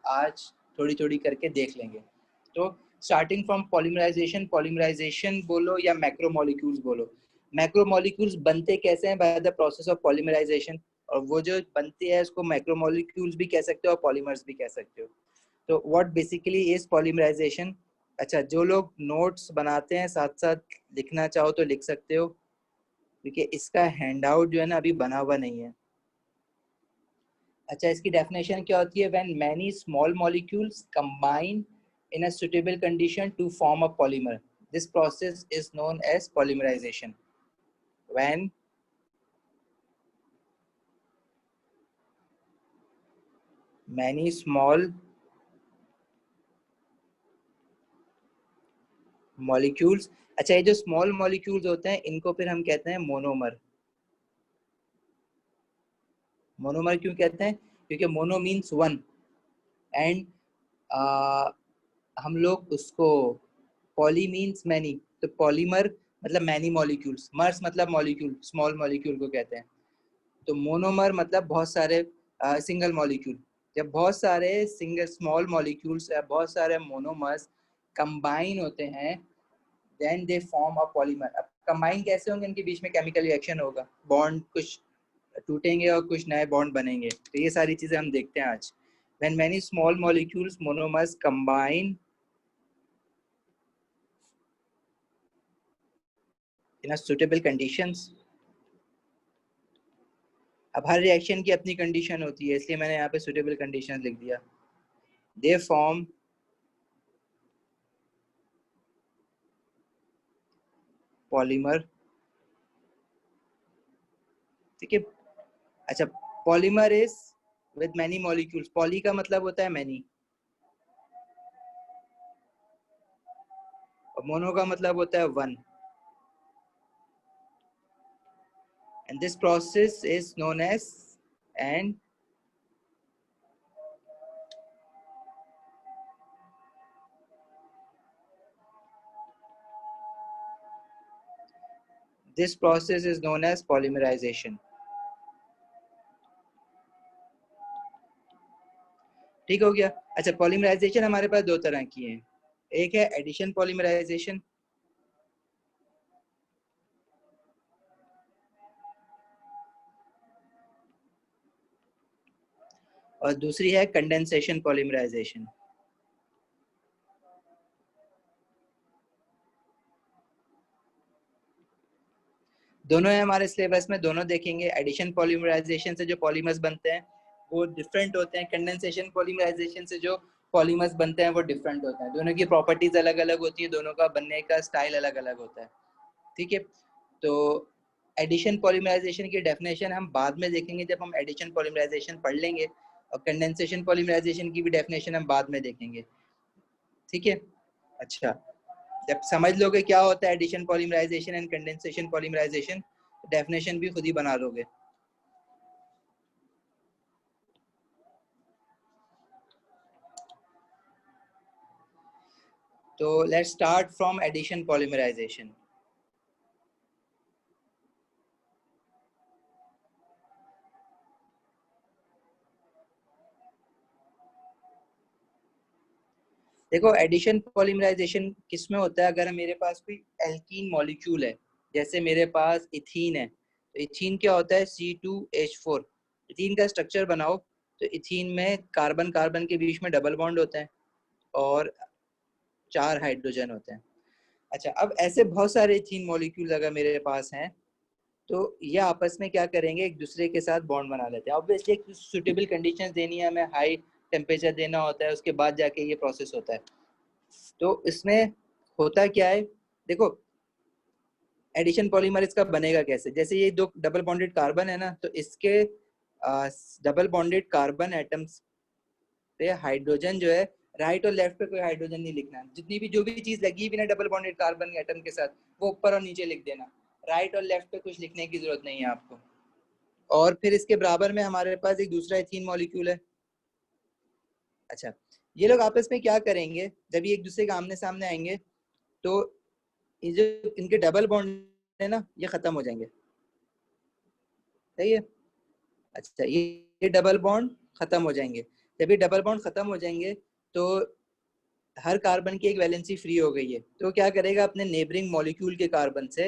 आज थोड़ी थोड़ी करके देख लेंगे। तो स्टार्टिंग फ्रॉम पॉलीमराइजेशन, पॉलीमराइजेशन बोलो या मैक्रोमोलिक्यूल्स बोलो, मैक्रोमोलिक्यूल्स बनते कैसे हैं? By the process of polymerization. और वो जो बनती है उसको मैक्रोमोलिक्यूल्स भी कह सकते हो और पॉलीमर्स भी कह सकते हो। तो व्हाट बेसिकली इज पॉलीमराइजेशन? अच्छा, जो लोग नोट्स बनाते हैं साथ साथ लिखना चाहो तो लिख सकते हो, क्योंकि इसका हैंडआउट जो है ना अभी बना हुआ नहीं है। अच्छा, इसकी डेफिनेशन क्या होती है? When many small molecules combine in a suitable condition to form a polymer, this process is known as polymerization. When many small molecules, अच्छा ये जो स्मॉल मॉलिक्यूल्स होते हैं इनको फिर हम कहते हैं मोनोमर। मोनोमर क्यों कहते हैं? क्योंकि मोनो मीन्स वन, एंड हम लोग उसको पॉली मीन्स मैनी, तो पॉलीमर मतलब मैनी मॉलिक्यूल्स, मर्स मतलब मॉलिक्यूल, स्मॉल मॉलिक्यूल को कहते हैं। तो मोनोमर मतलब बहुत सारे सिंगल मॉलिक्यूल। जब बहुत सारे सिंगल स्मॉल मॉलिक्यूल्स या बहुत सारे मोनोमर्स कंबाइन होते हैं, then they form a polymer. अब कंबाइन कैसे होंगे? इनके बीच में केमिकल रिएक्शन होगा, बॉन्ड कुछ टूटेंगे और कुछ नए बॉन्ड बनेंगे। तो ये सारी चीजें हम देखते हैं आज। When many small molecules monomers combine in a suitable conditions, अब हर रिएक्शन की अपनी कंडीशन होती है, इसलिए मैंने यहाँ पे सुटेबल कंडीशन लिख दिया। दे फॉर्म पॉलीमर, ठीक है। अच्छा, polymer is with many molecules, poly का मतलब होता है मैनी, और मोनो का मतलब होता है one, and this process is known as, and this process is known as polymerization. ठीक हो गया। अच्छा, पॉलीमराइजेशन हमारे पास दो तरह की है, एक है एडिशन पॉलीमराइजेशन और दूसरी है कंडेंसेशन पॉलीमराइजेशन। दोनों है हमारे सिलेबस में, दोनों देखेंगे। एडिशन पॉलीमराइजेशन से जो पॉलीमर्स बनते हैं वो डिफरेंट होते हैं, कंडेंसेशन पॉलीमराइजेशन से जो पॉलीमर्स बनते हैं वो डिफरेंट होते हैं। दोनों की प्रॉपर्टीज अलग अलग होती है, दोनों का बनने का स्टाइल अलग अलग होता है, ठीक है। तो एडिशन पॉलीमराइजेशन की डेफिनेशन हम बाद में देखेंगे जब हम एडिशन पॉलीमराइजेशन पढ़ लेंगे, और कंडेंसेशन पॉलीमराइजेशन की भी डेफिनेशन हम बाद में देखेंगे, ठीक है। अच्छा, जब समझ लोगे क्या होता है addition polymerization and condensation polymerization, definition भी खुद ही बना लोगे। तो let's start from addition polymerization. देखो, एडिशन पॉलीमराइजेशन किसमें होता है? अगर मेरे पास कोई एल्कीन मॉलिक्यूल है, जैसे मेरे पास इथीन है, तो इथीन क्या होता है? C2H4। इथीन का स्ट्रक्चर बनाओ तो इथीन में कार्बन कार्बन के बीच में डबल बॉन्ड होता है और 4 हाइड्रोजन होते हैं। अच्छा, अब ऐसे बहुत सारे इथीन मॉलिक्यूल अगर मेरे पास हैं, तो ये आपस में क्या करेंगे? एक दूसरे के साथ बॉन्ड बना लेते हैं। ऑब्वियसली एक सुटेबल कंडीशंस देनी है हमें, हाई टेम्परेचर देना होता है, उसके बाद जाके ये प्रोसेस होता है। तो इसमें होता क्या है? देखो, एडिशन पॉलीमर इसका बनेगा कैसे? जैसे ये दो डबल बॉन्डेड कार्बन है ना, तो इसके डबल बॉन्डेड कार्बन एटम्स पे हाइड्रोजन जो है, राइट और लेफ्ट पे कोई हाइड्रोजन नहीं लिखना। जितनी भी जो भी चीज लगी हुई ना डबल बॉन्डेड कार्बन एटम के साथ, वो ऊपर और नीचे लिख देना। राइट और लेफ्ट पे कुछ लिखने की जरूरत नहीं है आपको। और फिर इसके बराबर में हमारे पास एक दूसरा इथीन मॉलिक्यूल है। अच्छा, ये लोग आपस में क्या करेंगे? जब ये एक दूसरे के आमने सामने आएंगे, तो ये जो इनके डबल बॉन्ड है ना, ये खत्म हो जाएंगे, सही है। अच्छा, ये डबल बॉन्ड खत्म हो जाएंगे। जब ये डबल बॉन्ड खत्म हो जाएंगे तो हर कार्बन की एक वैलेंसी फ्री हो गई है, तो क्या करेगा अपने नेबरिंग मॉलिक्यूल के कार्बन से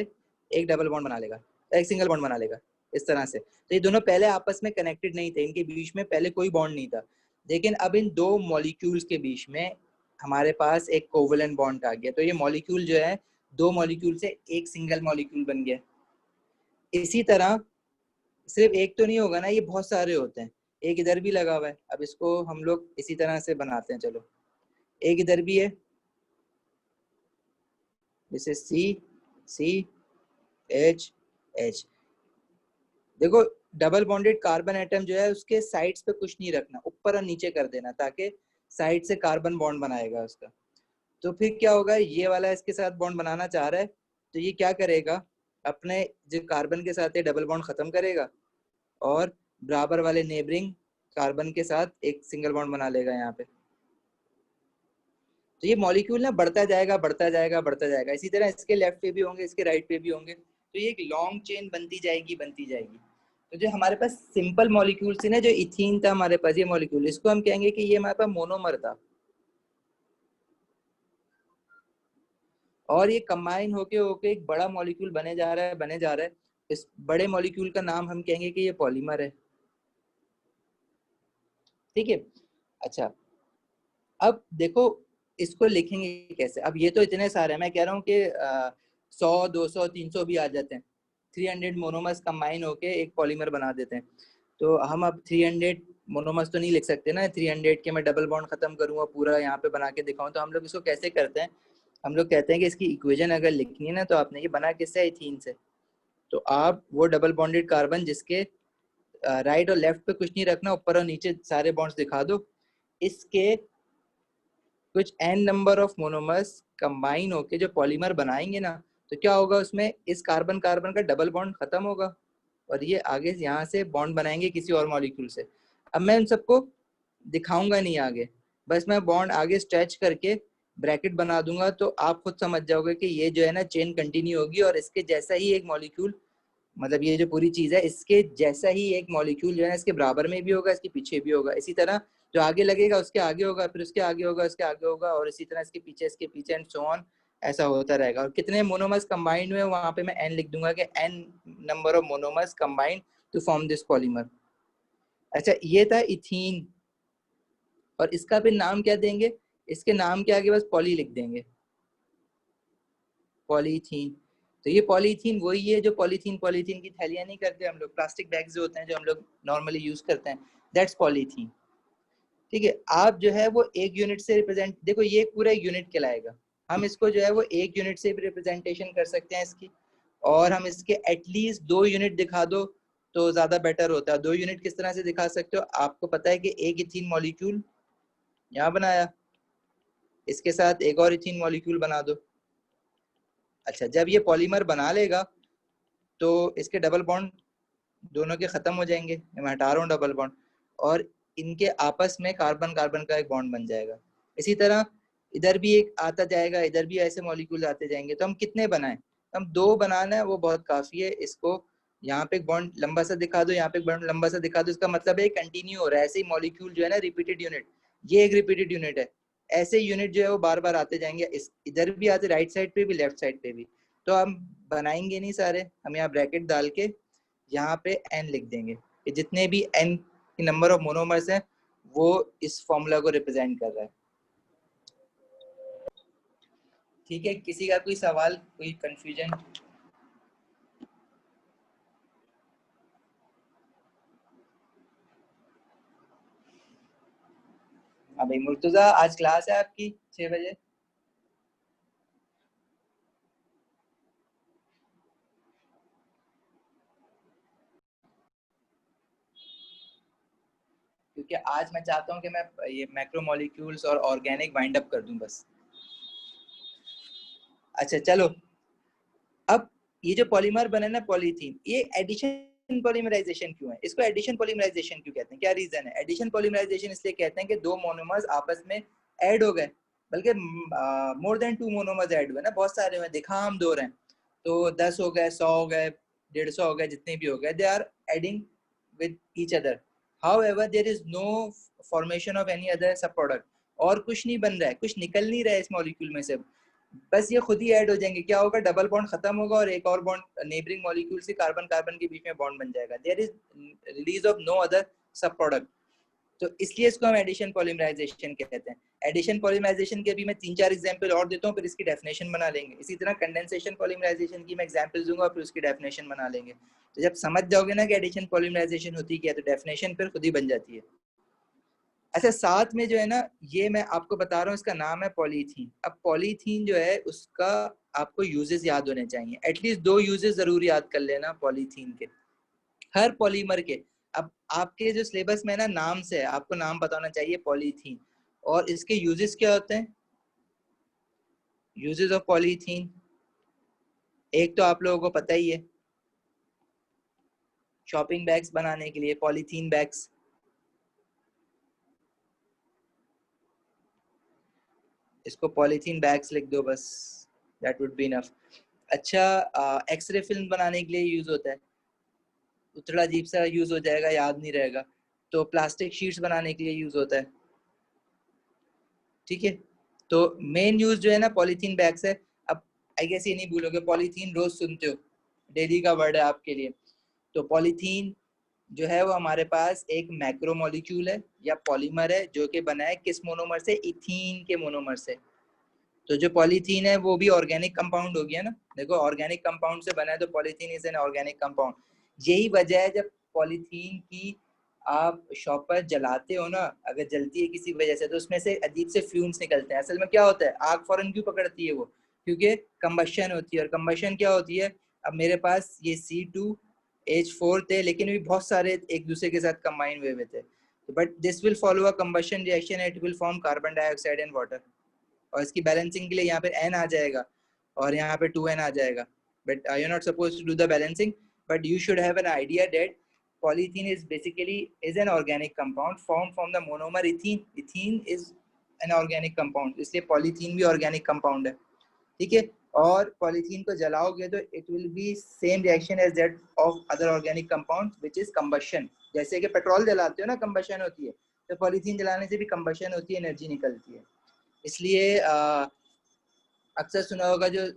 एक डबल बॉन्ड बना लेगा, एक सिंगल बॉन्ड बना लेगा इस तरह से। तो ये दोनों पहले आपस में कनेक्टेड नहीं थे, इनके बीच में पहले कोई बॉन्ड नहीं था, लेकिन अब इन दो मॉलिक्यूल्स के बीच में हमारे पास एक कोवेलेंट बॉन्ड आ गया। तो ये मॉलिक्यूल जो है दो मॉलिक्यूल से एक सिंगल मॉलिक्यूल बन गया। इसी तरह सिर्फ एक तो नहीं होगा ना, ये बहुत सारे होते हैं। एक इधर भी लगा हुआ है, अब इसको हम लोग इसी तरह से बनाते हैं। चलो एक इधर भी है, जैसे सी सी एच एच। देखो डबल बॉन्डेड कार्बन एटम जो है उसके साइड्स पे कुछ नहीं रखना, ऊपर और नीचे कर देना, ताकि साइड से कार्बन बॉन्ड बनाएगा उसका। तो फिर क्या होगा, ये वाला इसके साथ बॉन्ड बनाना चाह रहा है, तो ये क्या करेगा, अपने जो कार्बन के साथ ये डबल बॉन्ड खत्म करेगा और बराबर वाले नेबरिंग कार्बन के साथ एक सिंगल बॉन्ड बना लेगा यहाँ पे। तो ये मॉलिक्यूल ना बढ़ता जाएगा बढ़ता जाएगा बढ़ता जाएगा। इसी तरह इसके लेफ्ट पे भी होंगे, इसके राइट पे भी होंगे, तो ये एक लॉन्ग चेन बनती जाएगी बनती जाएगी। तो जो हमारे पास सिंपल मॉलिक्यूल थी ना, जो इथीन था हमारे पास, ये मॉलिक्यूल, इसको हम कहेंगे कि ये हमारे पास मोनोमर था, और ये कंबाइन होके होके एक बड़ा मॉलिक्यूल बने जा रहा है बने जा रहा है। इस बड़े मॉलिक्यूल का नाम हम कहेंगे कि ये पॉलीमर है। ठीक है। अच्छा, अब देखो इसको लिखेंगे कैसे। अब ये तो इतने सारे हैं, मैं कह रहा हूँ कि 100 200 300 भी आ जाते हैं। 300 मोनोमर्स कंबाइन होके एक पॉलीमर बना देते हैं। तो हम अब 300 मोनोमर्स तो नहीं लिख सकते ना, 300 के मैं डबल बॉन्ड खत्म करूंगा पूरा यहाँ पे बना के दिखाऊं। तो हम लोग इसको कैसे करते हैं, हम लोग कहते हैं कि इसकी इक्वेशन अगर लिखनी है ना, तो आपने ये बना किससे, इथीन से। तो आप वो डबल बॉन्डेड कार्बन जिसके राइट और लेफ्ट पे कुछ नहीं रखना, ऊपर और नीचे सारे बॉन्ड्स दिखा दो, इसके कुछ n number of monomers combine होके जो पॉलीमर बनाएंगे ना, तो क्या होगा उसमें, इस कार्बन कार्बन का डबल बॉन्ड खत्म होगा और ये आगे यहाँ से बॉन्ड बनाएंगे किसी और मॉलिक्यूल से। अब मैं उन सबको दिखाऊंगा नहीं आगे, बस मैं बॉन्ड आगे स्ट्रेच करके ब्रैकेट बना दूंगा, तो आप खुद समझ जाओगे कि ये जो है ना चेन कंटिन्यू होगी, और इसके जैसा ही एक मॉलिक्यूल, मतलब ये जो पूरी चीज है इसके जैसा ही एक मॉलिक्यूल जो है इसके बराबर में भी होगा, इसके पीछे भी होगा। इसी तरह जो आगे लगेगा उसके आगे होगा, फिर उसके आगे होगा, उसके आगे होगा, और इसी तरह इसके पीछे एंड सो ऑन, ऐसा होता रहेगा। और कितने मोनोमर्स कंबाइंड हुए वहां पे मैं एन लिख दूंगा कि N number of monomers combined to form this polymer. अच्छा, ये था इथीन, और इसका फिर नाम क्या देंगे, इसके नाम के आगे बस पॉली लिख देंगे, पॉलीथीन। तो ये पॉलीथीन वही है जो पॉलीथीन पॉलीथीन की थैलियां नहीं करते हम लोग, प्लास्टिक बैग्स जो होते हैं जो हम लोग नॉर्मली यूज करते हैं, दैट्स पॉलीथीन। ठीक है। आप जो है वो एक यूनिट से रिप्रेजेंट, देखो ये पूरा एक यूनिट कहलाएगा, हम इसको जो है वो एक यूनिट से भी रिप्रेजेंटेशन कर सकते हैं इसकी, और हम इसके एटलीस्ट 2 यूनिट दिखा दो तो ज्यादा बेटर होता है। 2 यूनिट किस तरह से दिखा सकते हो, आपको पता है कि एक इथीन मॉलिक्यूल यहाँ बनाया, इसके साथ एक और इथीन मॉलिक्यूल बना दो। अच्छा, जब ये पॉलीमर बना लेगा तो इसके डबल बॉन्ड दोनों के खत्म हो जाएंगे, मैं हटा रहा हूँ डबल बॉन्ड, और इनके आपस में कार्बन कार्बन का एक बॉन्ड बन जाएगा। इसी तरह इधर भी एक आता जाएगा, इधर भी ऐसे मॉलिक्यूल आते जाएंगे। तो हम कितने बनाएं, हम 2 बनाना है, वो बहुत काफी है। इसको यहाँ पे एक बॉन्ड लंबा सा दिखा दो, यहाँ पे एक बॉन्ड लंबा सा दिखा दो, इसका मतलब है कंटिन्यू हो रहा है। ऐसे ही मॉलिक्यूल जो है ना रिपीटेड यूनिट, ये एक रिपीटेड यूनिट है, ऐसे यूनिट जो है वो बार बार आते जाएंगे, इस इधर भी आते, राइट साइड पे भी लेफ्ट साइड पे भी। तो हम बनाएंगे नहीं सारे, हम यहाँ ब्रैकेट डाल के यहाँ पे n लिख देंगे कि जितने भी n की नंबर ऑफ मोनोमर्स हैं वो इस फॉर्मूला को रिप्रेजेंट कर रहा है। ठीक है, किसी का कोई सवाल, कोई कंफ्यूजन? हाँ भाई मुर्तुजा, आज क्लास है आपकी 6 बजे? क्योंकि आज मैं चाहता हूँ कि मैं ये मैक्रोमोलिक्यूल्स और ऑर्गेनिक वाइंड अप कर दूं बस। अच्छा चलो, अब ये जो पॉलीमर बने ना पॉलीथीन, ये एडिशन पॉलीमराइजेशन क्यों है, इसको एडिशन पॉलीमराइजेशन क्यों कहते हैं, क्या रीजन है? एडिशन पॉलीमराइजेशन इसलिए कहते हैं कि 2 मोनोमर्स आपस में ऐड हो गए, बल्कि मोर देन 2 मोनोमर्स ऐड हुए ना, बहुत सारे हुए, दिखा हम 2 रहे हैं, तो 10 हो गए, 100 हो गए, 150 हो गए, जितने भी हो गए, they are adding with each other. However, there is no formation of any other sub product, और कुछ नहीं बन रहा है, कुछ निकल नहीं रहा है इस मॉलिक्यूल में से, बस ये खुद ही ऐड हो जाएंगे। क्या होगा, डबल बॉन्ड खत्म होगा और एक और बॉन्ड नेबरिंग मॉलिक्यूल से कार्बन कार्बन के बीच में बॉन्ड बन जाएगा। There is release of no other sub product. तो इसलिए इसको हम एडिशन पॉलीमराइजेशन कहते हैं। एडिशन पॉलीमराइजेशन के भी मैं 3-4 एग्जांपल और देता हूँ, फिर इसकी डेफिनेशन बना लेंगे। इसी तरह कंडेंसेशन पॉलीमराइजेशन की मैं एग्जांपल दूंगा, फिर उसकी डेफिनेशन बना लेंगे। तो जब समझ जाओगे ना कि एडिशन पॉलीमराइजेशन होती क्या है, तो डेफिनेशन फिर खुद ही बन जाती है। अच्छा, साथ में जो है ना, ये मैं आपको बता रहा हूँ, इसका नाम है पॉलीथीन। अब पॉलीथीन जो है उसका आपको यूजेस याद होने चाहिए, एटलीस्ट 2 यूजेस जरूर याद कर लेना पॉलीथीन के, हर पॉलीमर के। अब आपके जो सिलेबस में ना नाम से है, आपको नाम पता होना चाहिए पॉलीथीन, और इसके यूजेस क्या होते हैं। यूजेस ऑफ पॉलीथीन एक तो आप लोगों को पता ही है, शॉपिंग बैग्स बनाने के लिए पॉलीथीन बैग्स, इसको पॉलीथीन बैग्स लिख दो बस, दैट वुड बी इनफ। अच्छा, एक्सरे फिल्म बनाने के लिए यूज होता है, थोड़ा अजीब सा यूज हो जाएगा, याद नहीं रहेगा। तो प्लास्टिक शीट्स बनाने के लिए यूज होता है, ठीक है। तो मेन यूज जो है ना पॉलीथीन बैग्स है। अब आई गेस ये नहीं भूलोगे, पॉलीथीन रोज सुनते हो, डेली का वर्ड है आपके लिए। तो पॉलीथीन जो है वो हमारे पास एक मैक्रो मॉलिक्यूल है या पॉलीमर है, जो कि बना है किस मोनोमर से, इथीन के मोनोमर से। तो जो पॉलीथीन है वो भी ऑर्गेनिक कंपाउंड हो गया ना, देखो ऑर्गेनिक कंपाउंड से बना है, तो polythene is an organic compound. यही वजह है जब पॉलीथीन की आप शॉप पर जलाते हो ना, अगर जलती है किसी वजह से, तो उसमें से अजीब से फ्यूम्स निकलते हैं। असल में क्या होता है, आग फौरन क्यों पकड़ती है वो, क्योंकि कंबशन होती है। और कंबशन क्या होती है, अब मेरे पास ये C2H4 थे, लेकिन भी बहुत सारे एक दूसरे के साथ कंबाइन हुए थे, but this will follow a combustion reaction, it will form carbon dioxide and water. और इसकी बैलेंसिंग के लिए यहाँ पे n आ जाएगा और यहाँ पे 2n आ जाएगा, but you not suppose to do the balancing, but you should have an idea that polythene is basically is an organic compound formed from the monomer ethene. Ethene is an organic compound, इसलिए polythene भी organic compound है, ठीक है। और polythene को जलाओगे तो it will be same reaction as that of other organic compound which is combustion. जैसे कि पेट्रोल जलाते हो ना, कंबशन होती है, तो पॉलीथीन जलाने से भी कंबशन होती है, एनर्जी निकलती है। इसलिए अक्सर सुना होगा जो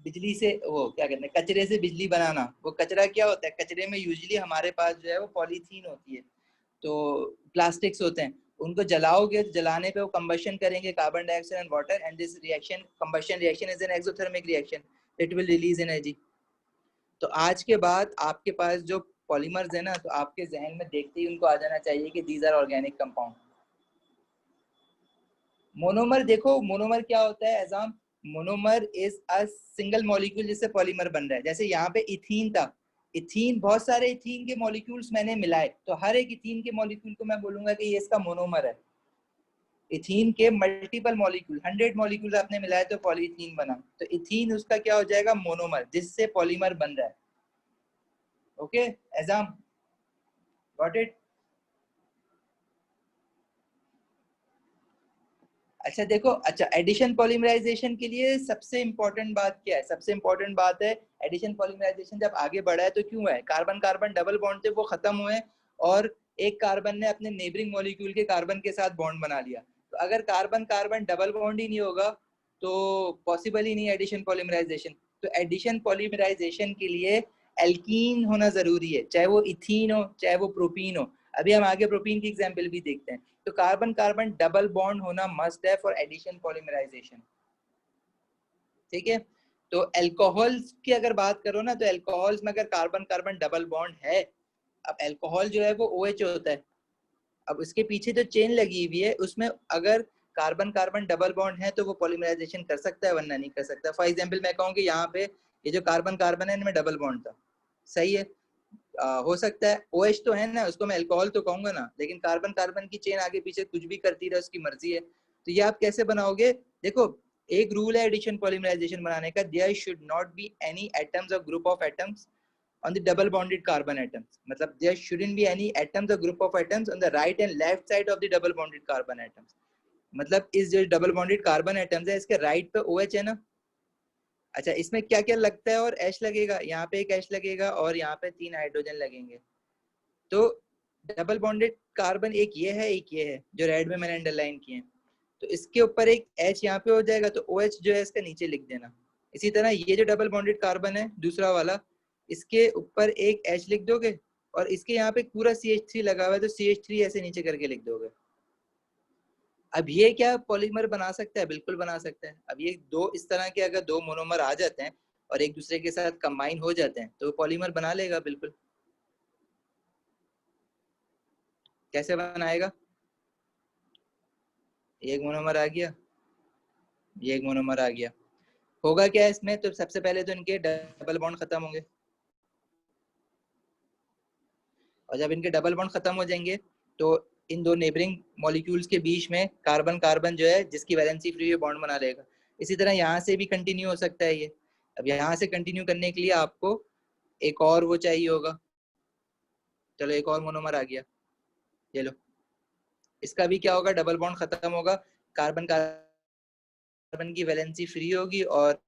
बिजली से, वो क्या कहते हैं, कचरे से बिजली बनाना, वो कचरा क्या होता है, कचरे में यूजुअली हमारे पास जो है वो पॉलीथीन होती है, तो प्लास्टिक्स होते हैं, उनको जलाओगे तो जलाने पे वो कंबशन करेंगे, carbon dioxide and water, and this reaction, combustion reaction is an exothermic reaction, it will release energy. तो आज के बाद आपके पास जो पॉलीमर्स है ना, तो आपके जहन में देखते ही उनको आ जाना चाहिए कि these are organic compound. Monomer देखो, मोनोमर क्या होता है Ejaam, monomer is a single molecule जिससे पॉलीमर बन रहा है। जैसे यहाँ पे इथीन था, इथीन, बहुत सारे इथीन के मॉलिक्यूल्स मैंने मिलाए, तो हर एक इथीन के मॉलिक्यूल को मैं बोलूंगा कि ये इसका मोनोमर है। इथीन के मल्टीपल मॉलिक्यूल, 100 मॉलिक्यूल आपने मिलाए तो पॉलीथीन बना, तो इथीन उसका क्या हो जाएगा, मोनोमर, जिससे पॉलीमर बन रहा है। Okay Ejaam, got it. अच्छा देखो, अच्छा एडिशन पॉलीमराइजेशन के लिए सबसे इंपॉर्टेंट बात क्या है, सबसे इंपॉर्टेंट बात है एडिशन पॉलीमराइजेशन जब आगे बढ़ा है तो क्यों है, कार्बन कार्बन डबल बॉन्ड थे वो खत्म हुए, और एक कार्बन ने अपने नेबरिंग मॉलिक्यूल के कार्बन के साथ बॉन्ड बना लिया। तो अगर कार्बन कार्बन डबल बॉन्ड ही नहीं होगा तो पॉसिबल ही नहीं एडिशन पॉलीमराइजेशन। तो एडिशन पॉलीमराइजेशन के लिए एल्कीन होना जरूरी है, चाहे वो इथीन हो चाहे वो प्रोपीन हो। अभी हम आगे प्रोपीन की एग्जाम्पल भी देखते हैं। तो कार्बन कार्बन डबल बॉन्ड होना मस्ट है फॉर एडिशन पॉलीमराइजेशन, ठीक है। तो अल्कोहल्स की अगर बात करो ना, तो अल्कोहल्स में अगर कार्बन कार्बन डबल बॉन्ड है, अब अल्कोहल जो है वो OH होता है, अब उसके पीछे जो चेन लगी हुई है उसमें अगर कार्बन कार्बन डबल बॉन्ड है तो वो पॉलीमराइजेशन कर सकता है, वरना नहीं कर सकता। फॉर एग्जांपल मैं कहूँ कि यहाँ पे ये जो कार्बन कार्बन है इनमें डबल बॉन्ड था, सही है, हो सकता है OH तो है ना, उसको मैं अल्कोहल तो कहूंगा ना, लेकिन कार्बन कार्बन की चेन आगे पीछे कुछ भी करती रहे, उसकी मर्जी है। तो ये आप कैसे बनाओगे, देखो एक रूल है एडिशन पॉलीमराइजेशन बनाने का, there should not be any atoms और group of atoms on the double bonded carbon atoms, मतलब there shouldn't be any atoms or group of atoms on the right and left side of the double bonded carbon atoms। मतलब इस जो double bonded carbon atoms है इसके right पे OH है ना। अच्छा, इसमें क्या क्या लगता है, और H लगेगा, यहाँ पे एक H लगेगा और यहाँ पे 3 हाइड्रोजन लगेंगे। तो डबल बॉन्डेड कार्बन एक ये है, एक ये है, जो रेड में मैंने अंडरलाइन किए हैं। तो इसके ऊपर एक H यहाँ पे हो जाएगा, तो OH जो है इसका नीचे लिख देना। इसी तरह ये जो डबल बॉन्डेड कार्बन है दूसरा वाला, इसके ऊपर एक H लिख दोगे, और इसके यहाँ पे पूरा CH3 लगा हुआ है, तो CH3 ऐसे नीचे करके लिख दोगे। अब ये क्या पॉलीमर बना सकता है? बिल्कुल बना सकता है। अब ये दो इस तरह के अगर दो मोनोमर आ जाते हैं और एक दूसरे के साथ कंबाइन हो जाते हैं, तो पॉलीमर बना लेगा बिल्कुल। कैसे बनाएगा? ये एक मोनोमर आ गया, ये एक मोनोमर आ गया। होगा क्या इसमें? तो सबसे पहले तो इनके डबल बॉन्ड खत्म होंगे, और जब इनके डबल बॉन्ड खत्म हो जाएंगे तो इन दो नेबरिंग मॉलिक्यूल्स के बीच में कार्बन कार्बन जो है जिसकी वैलेंसी फ्री है बॉन्ड बना लेगा। इसी तरह यहाँ से भी कंटिन्यू हो सकता है ये। अब यहाँ से कंटिन्यू करने के लिए आपको एक और वो चाहिए होगा। चलो एक और मोनोमर आ गया, ये लो। इसका भी क्या होगा? डबल बॉन्ड खत्म होगा, कार्बन कार्बन की वैलेंसी फ्री होगी, और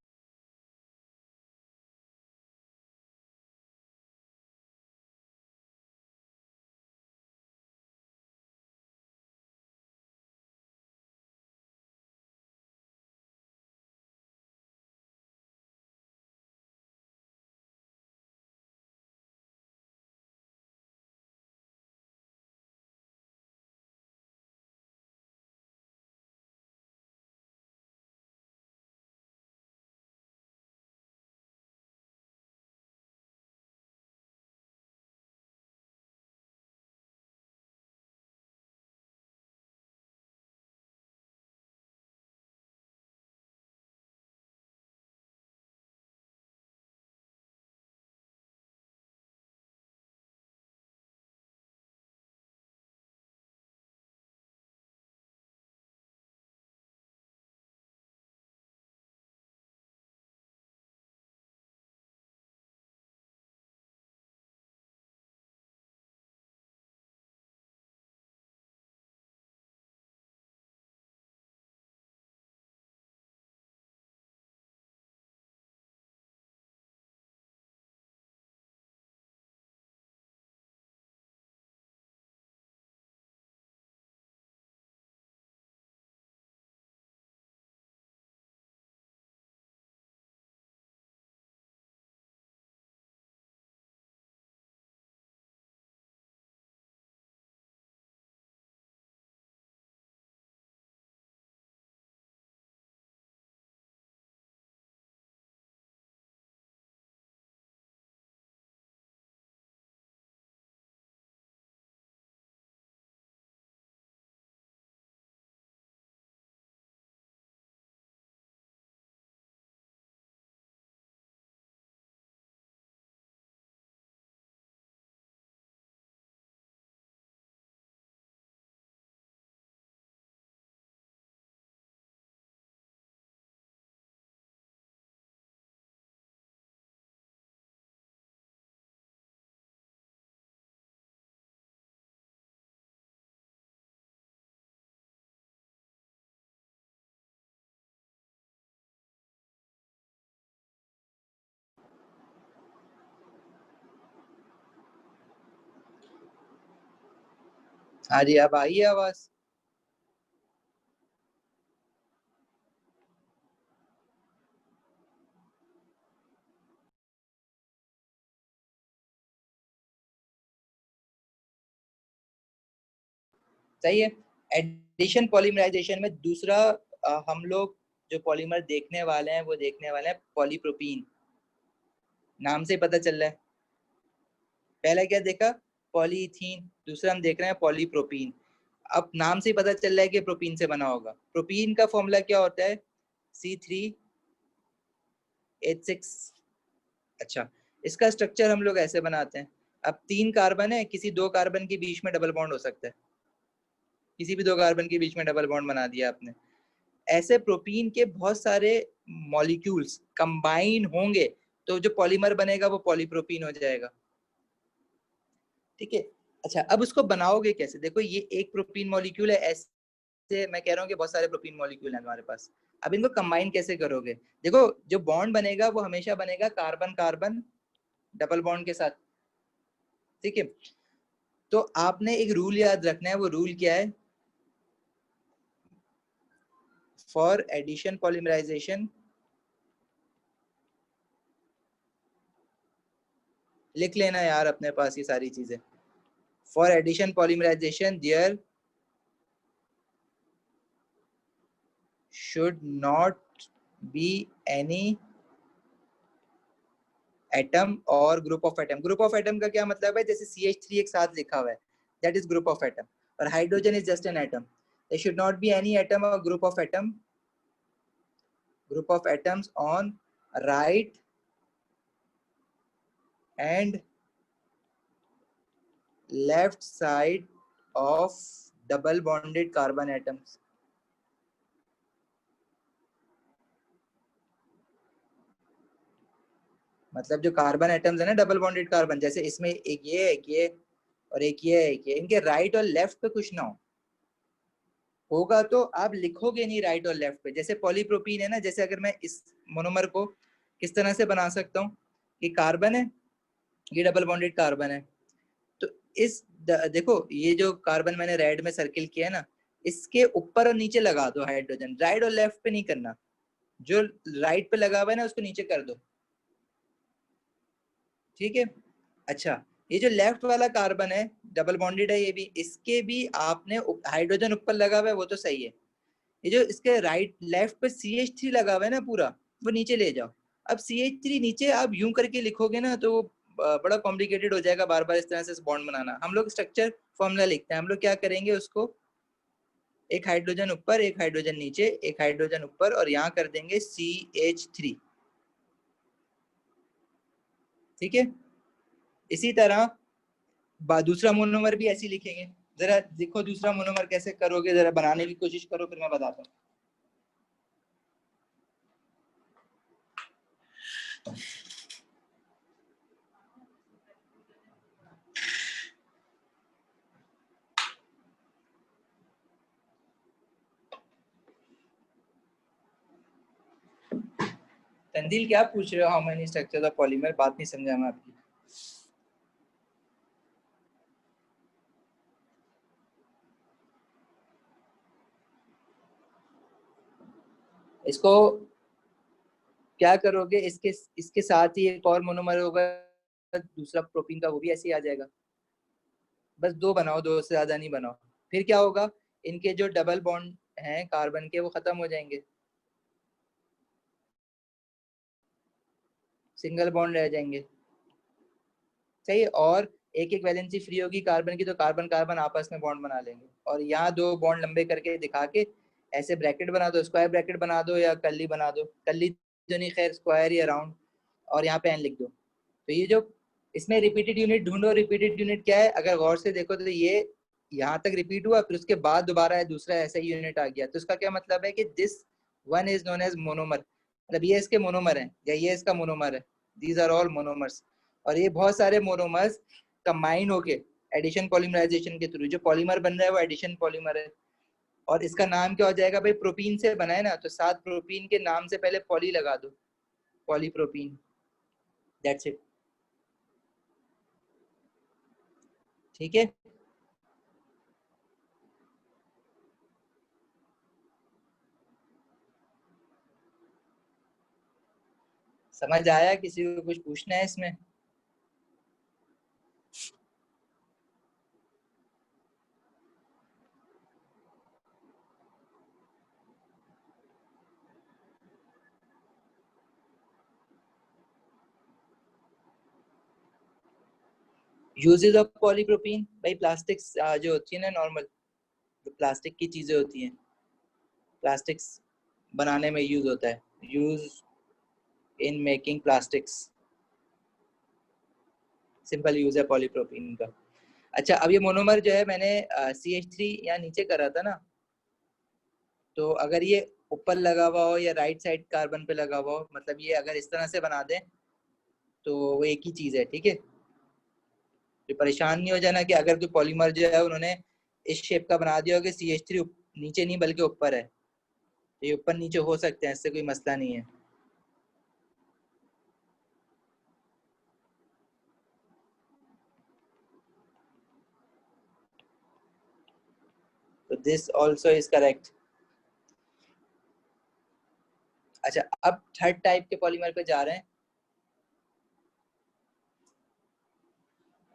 हाँ जी, अब आई है आवाज? सही है। एडिशन पॉलीमराइजेशन में दूसरा हम लोग जो पॉलीमर देखने वाले हैं वो देखने वाले हैं पॉलीप्रोपीन। नाम से पता चल रहा है। पहला क्या देखा? पॉलीथीन। दूसरा हम देख रहे हैं पॉलीप्रोपीन। अब नाम से पता चल रहा है कि प्रोपीन से बना होगा। प्रोपीन का फॉर्मूला क्या होता है? C3H6। अच्छा, इसका स्ट्रक्चर हम लोग ऐसे बनाते हैं। अब 3 कार्बन है, किसी 2 कार्बन के बीच में डबल बॉन्ड हो सकता है। किसी भी 2 कार्बन के बीच में डबल बॉन्ड बना दिया आपने। ऐसे प्रोटीन के बहुत सारे मॉलिक्यूल्स कंबाइन होंगे तो जो पॉलीमर बनेगा वो पॉलीप्रोपीन हो जाएगा। ठीक है। अच्छा, अब उसको बनाओगे कैसे? देखो ये एक प्रोटीन मॉलिक्यूल है, ऐसे मैं कह रहा हूँ कि बहुत सारे प्रोटीन मॉलिक्यूल हैं हमारे पास। अब इनको कंबाइन कैसे करोगे? देखो जो बॉन्ड बनेगा वो हमेशा बनेगा कार्बन कार्बन डबल बॉन्ड के साथ। ठीक है। तो आपने एक रूल याद रखना है, वो रूल क्या है? फॉर एडिशन पॉलीमराइजेशन, लिख लेना यार अपने पास ये सारी चीजें। For addition polymerization there should not be any atom और group of atom. Group of atom का क्या मतलब है? जैसे CH3 एक साथ लिखा हुआ है, that is group of atom, और hydrogen is just an atom. There should not be any atom और group of atom, group of atoms on right and left side of double bonded carbon atoms। मतलब जो carbon atoms है ना, double bonded carbon, जैसे इसमें एक ये और एक ये, इनके राइट और लेफ्ट पे कुछ ना हो। होगा तो आप लिखोगे नहीं राइट और लेफ्ट पे। जैसे पॉलीप्रोपीन है ना, जैसे अगर मैं इस मोनोमर को किस तरह से बना सकता हूँ कि कार्बन है, ये डबल बॉन्डेड कार्बन है, तो इस देखो ये जो कार्बन मैंने रेड में सर्किल किया है ना, इसके ऊपर और नीचे लगा दो हाइड्रोजन, राइट और लेफ्ट पे नहीं करना। जो राइट पे लगा हुआ है ना उसको नीचे कर दो, ठीक है। अच्छा, ये जो लेफ्ट वाला कार्बन है डबल बॉन्डेड है, ये भी, इसके भी आपने हाइड्रोजन ऊपर लगा हुआ है, वो तो सही है। ये जो इसके राइट लेफ्ट पे CH3 लगा हुआ है ना पूरा, वो नीचे ले जाओ। अब CH3 नीचे आप यूं करके लिखोगे ना तो बड़ा कॉम्प्लिकेटेड हो जाएगा बार बार इस तरह से बॉन्ड बनाना। हम लोग स्ट्रक्चर फॉर्मूला लिखते हैं। हम लोग क्या करेंगे, उसको एक हाइड्रोजन ऊपर, एक हाइड्रोजन नीचे, एक हाइड्रोजन ऊपर, और यहाँ कर देंगे CH3, ठीक है। इसी तरह दूसरा मोनोमर भी ऐसे लिखेंगे। जरा देखो दूसरा मोनोमर कैसे करोगे, जरा बनाने की कोशिश करो, फिर मैं बताता हूँ। तंदील क्या पूछ रहे हो? How many structures of polymer? बात नहीं समझा मैं आपकी। इसको क्या करोगे, इसके इसके साथ ही एक और मोनोमर होगा दूसरा प्रोटीन का, वो भी ऐसे ही आ जाएगा। बस दो बनाओ, दो से ज्यादा नहीं बनाओ। फिर क्या होगा, इनके जो डबल बॉन्ड हैं कार्बन के, वो खत्म हो जाएंगे, सिंगल बॉन्ड रह जाएंगे, सही है। और एक एक वैलेंसी फ्री होगी कार्बन की, तो कार्बन कार्बन आपस में बॉन्ड बना लेंगे। और यहाँ दो बॉन्ड लंबे करके दिखा के ऐसे ब्रैकेट बना दो, स्क्वायर ब्रैकेट बना दो या कली बना दो, कली तो नहीं खैर, स्क्वायर या राउंड, और यहाँ पे एन लिख दो। तो ये जो इसमें रिपीटेड यूनिट ढूंढो, रिपीटेड यूनिट क्या है? अगर गौर से देखो तो ये यहाँ तक रिपीट हुआ, फिर उसके बाद दोबारा है दूसरा ऐसा ही यूनिट आ गया, तो इसका क्या मतलब है कि this one is known as monomer, मतलब ये इसके मोनोमर है या ये इसका मोनोमर है, दीज आर ऑल मोनोमर्स। और ये बहुत सारे मोनोमर्स कंबाइन होके एडिशन पॉलीमराइजेशन के थ्रू जो पॉलीमर बन रहा है वो एडिशन पॉलीमर है। और इसका नाम क्या हो जाएगा भाई? प्रोपीन से बना है ना, तो साथ प्रोपीन के नाम से पहले पॉली लगा दो, पॉलीप्रोपीन, दैट्स इट, ठीक है। समझ आया? किसी को कुछ पूछना है इसमें? यूजेस ऑफ पॉलीप्रोपीन भाई, प्लास्टिक्स जो होती है ना नॉर्मल, जो प्लास्टिक की चीजें होती हैं, प्लास्टिक्स बनाने में यूज होता है, use in making plastics, simple use है पॉलीप्रोपीन का। अच्छा, अब ये मोनोमर जो है मैंने CH3 यहाँ नीचे करा था ना, तो अगर ये ऊपर लगा हुआ हो या राइट साइड कार्बन पे लगा हुआ हो, मतलब ये अगर इस तरह से बना दें तो वो एक ही चीज है, ठीक है। तो परेशान नहीं हो जाना कि अगर कोई पॉलीमर जो है उन्होंने इस शेप का बना दिया हो कि CH3 नीचे नहीं बल्कि ऊपर है, तो ये ऊपर नीचे हो सकते हैं, इससे कोई मसला नहीं है। This also is correct. अच्छा, अब थर्ड टाइप के पॉलीमर पे जा रहे हैं,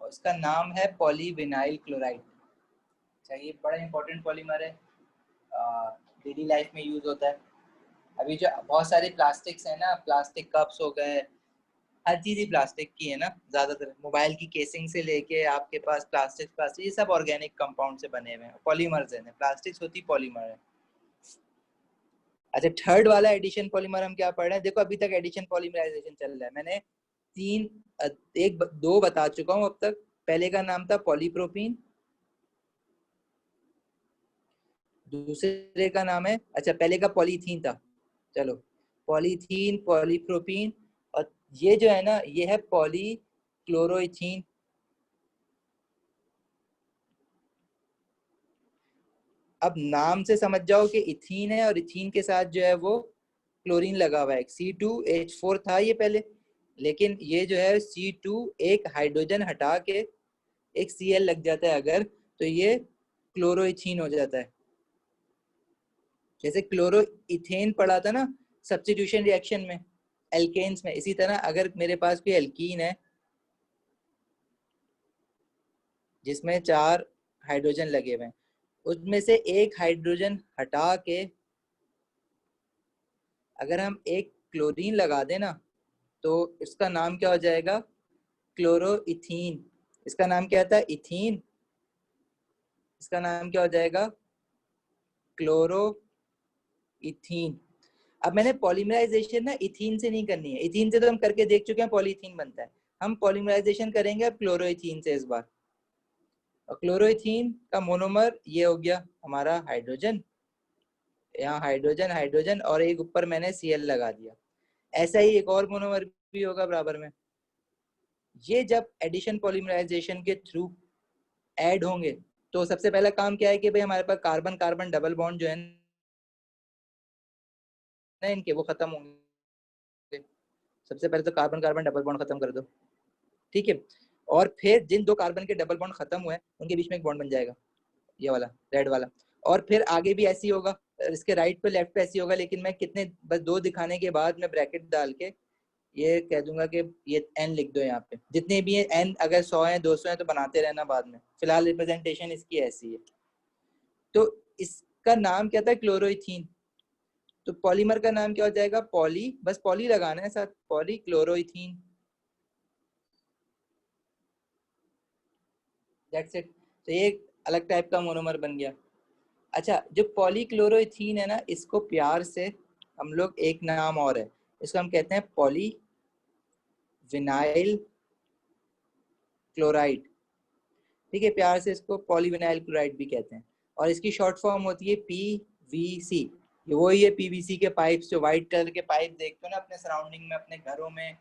और उसका नाम है पॉलीविनाइल क्लोराइड। अच्छा, ये बड़ा इंपॉर्टेंट पॉलीमर है, डेली लाइफ में यूज होता है। अभी जो बहुत सारे प्लास्टिक्स है ना, प्लास्टिक कप्स हो गए, हर चीज ही प्लास्टिक की है ना, ज्यादातर मोबाइल की केसिंग से लेके आपके पास प्लास्टिक प्लास्टिक ये सब ऑर्गेनिक कंपाउंड से बने हुए हैं, पॉलीमर्स हैं, प्लास्टिक्स होती पॉलीमर है। अच्छा, थर्ड वाला एडिशन पॉलीमर हम क्या पढ़ रहे हैं? देखो अभी तक एडिशन पॉलीमराइजेशन चल रहा है, मैंने तीन दो बता चुका हूँ अब तक। पहले का नाम था पॉलीप्रोपीन, दूसरे का नाम है, अच्छा पहले का पॉलीथीन था, चलो पॉलीथीन, पॉलीप्रोपीन, और ये जो है ना ये है पॉलीक्लोरोइथीन। अब नाम से समझ जाओ कि इथीन है, और इथीन के साथ जो है वो क्लोरीन लगा हुआ है। C2H4 था ये पहले, लेकिन ये जो है C2 एक हाइड्रोजन हटा के एक Cl लग जाता है अगर, तो ये क्लोरोइथीन हो जाता है। जैसे क्लोरो इथेन पढ़ा था ना सब्स्टिट्यूशन रिएक्शन में, एल्केन्स में, इसी तरह अगर मेरे पास कोई एल्कीन है जिसमें 4 हाइड्रोजन लगे हुए हैं, उसमें से एक हाइड्रोजन हटा के अगर हम एक क्लोरीन लगा दें ना, तो इसका नाम क्या हो जाएगा? क्लोरोइथीन। इसका नाम क्या था? इथीन। इसका नाम क्या हो जाएगा? क्लोरोइथीन। अब मैंने पॉलीमराइजेशन ना इथीन से नहीं करनी है, इथीन से तो हम करके देख चुके हैं, पॉलीथीन बनता है। हम पॉलीमराइजेशन करेंगे अब क्लोरोइथीन से इस बार। और क्लोरोइथीन का मोनोमर ये हो गया हमारा हाइड्रोजन, यहाँ हाइड्रोजन हाइड्रोजन, और एक ऊपर मैंने Cl लगा दिया। ऐसा ही एक और मोनोमर भी होगा बराबर में। ये जब एडिशन पॉलीमराइजेशन के थ्रू ऐड होंगे, तो सबसे पहला काम क्या है कि भाई हमारे पास कार्बन कार्बन डबल बॉन्ड जो है ना इनके, वो खत्म होंगे। सबसे पहले तो कार्बन कार्बन डबल बॉन्ड खत्म कर दो, ठीक है। और फिर जिन दो कार्बन के डबल बॉन्ड खत्म हुए उनके बीच में एक बॉन्ड बन जाएगा, ये वाला रेड वाला। और फिर आगे भी ऐसी होगा, इसके राइट पे लेफ्ट पे ऐसी होगा, लेकिन मैं कितने बस दो दिखाने के बाद मैं ब्रैकेट डाल के ये कह दूंगा कि ये एन लिख दो यहाँ पे, जितने भी है एन, अगर 100 है 200 है तो बनाते रहना बाद में, फिलहाल रिप्रेजेंटेशन इसकी ऐसी है। तो इसका नाम क्या था? क्लोरोइथीन। तो पॉलीमर का नाम क्या हो जाएगा? पॉली, बस पॉली लगाना है साथ, पॉली क्लोरोइथीन, दैट्स इट। तो ये एक अलग टाइप का मोनोमर बन गया। अच्छा, जो पॉलीक्लोरोइथीन है ना, इसको प्यार से हम लोग एक नाम और है, इसको हम कहते हैं पॉली विनाइल क्लोराइड, ठीक है, प्यार से इसको पॉलीविनाइल क्लोराइड भी कहते हैं। और इसकी शॉर्ट फॉर्म होती है PVC। ये वही है PVC के पाइप्स, जो व्हाइट कलर के पाइप देखते हो ना अपने सराउंडिंग में, अपने घरों में,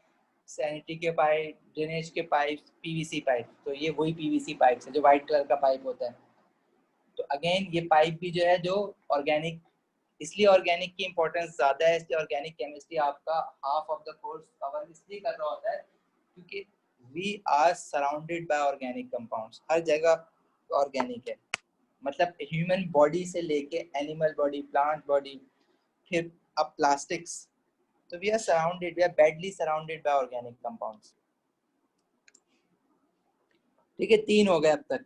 सैनिटरी के पाइप, ड्रेनेज के पाइप, PVC पाइप, तो ये वही PVC पाइप है जो व्हाइट कलर का पाइप होता है। तो अगेन ये पाइप भी जो है जो ऑर्गेनिक, इसलिए ऑर्गेनिक की इंपॉर्टेंस ज्यादा है, इसलिए ऑर्गेनिक केमिस्ट्री आपका half of the course cover इसलिए कर रहा होता है क्योंकि we are surrounded by organic compounds, हर जगह ऑर्गेनिक है। मतलब ह्यूमन बॉडी से लेके एनिमल बॉडी, प्लांट बॉडी, फिर अब प्लास्टिक्स, तो we are surrounded, we are badly surrounded by organic compounds. ठीक है, 3 हो गए अब तक।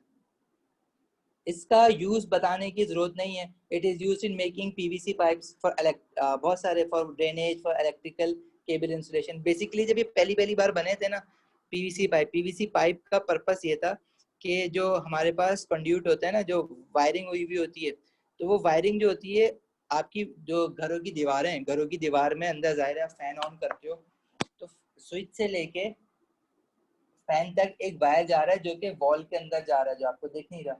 इसका यूज बताने की जरूरत नहीं है, it is used in making PVC pipes for बहुत सारे, for drainage, for electrical cable insulation. Basically जब ये पहली पहली बार बने थे ना पीवीसी पाइप का पर्पस ये था कि जो हमारे पास कंड्यूट होता है ना, जो वायरिंग हुई भी होती है, तो वो वायरिंग जो होती है आपकी जो घरों की दीवारें हैं, घरों की दीवार में अंदर जाहिर है फैन ऑन करते हो, तो स्विच से लेके फैन तक एक वायर जा रहा है जो कि वॉल के अंदर जा रहा है, जो आपको दिख नहीं रहा।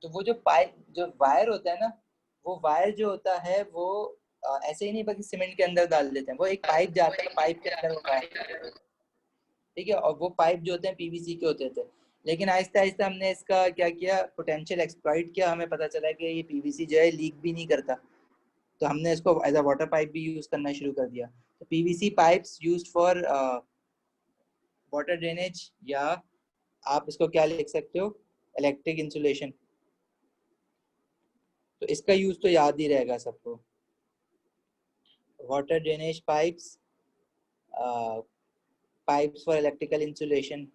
तो वो जो पाइप, जो वायर होता है ना, वो वायर जो होता है वो ऐसे ही नहीं बल्कि सीमेंट के अंदर डाल देते हैं, वो एक पाइप जाता है, पाइप के अंदर वो वायर, ठीक है। और वो पाइप जो होते हैं पीवीसी के होते थे, लेकिन आहिस्ता आहिस्ता हमने इसका क्या किया, पोटेंशियल एक्सप्लॉइट किया, हमें पता चला कि ये पीवीसी जो है लीक भी नहीं करता, तो हमने इसको एज अ वाटर पाइप भी यूज करना शुरू कर दिया। तो PVC pipes used for water drainage, या आप इसको क्या लिख सकते हो, इलेक्ट्रिक इंसुलेशन। तो इसका यूज तो याद ही रहेगा सबको। Water drainage pipes, pipes for electrical insulation.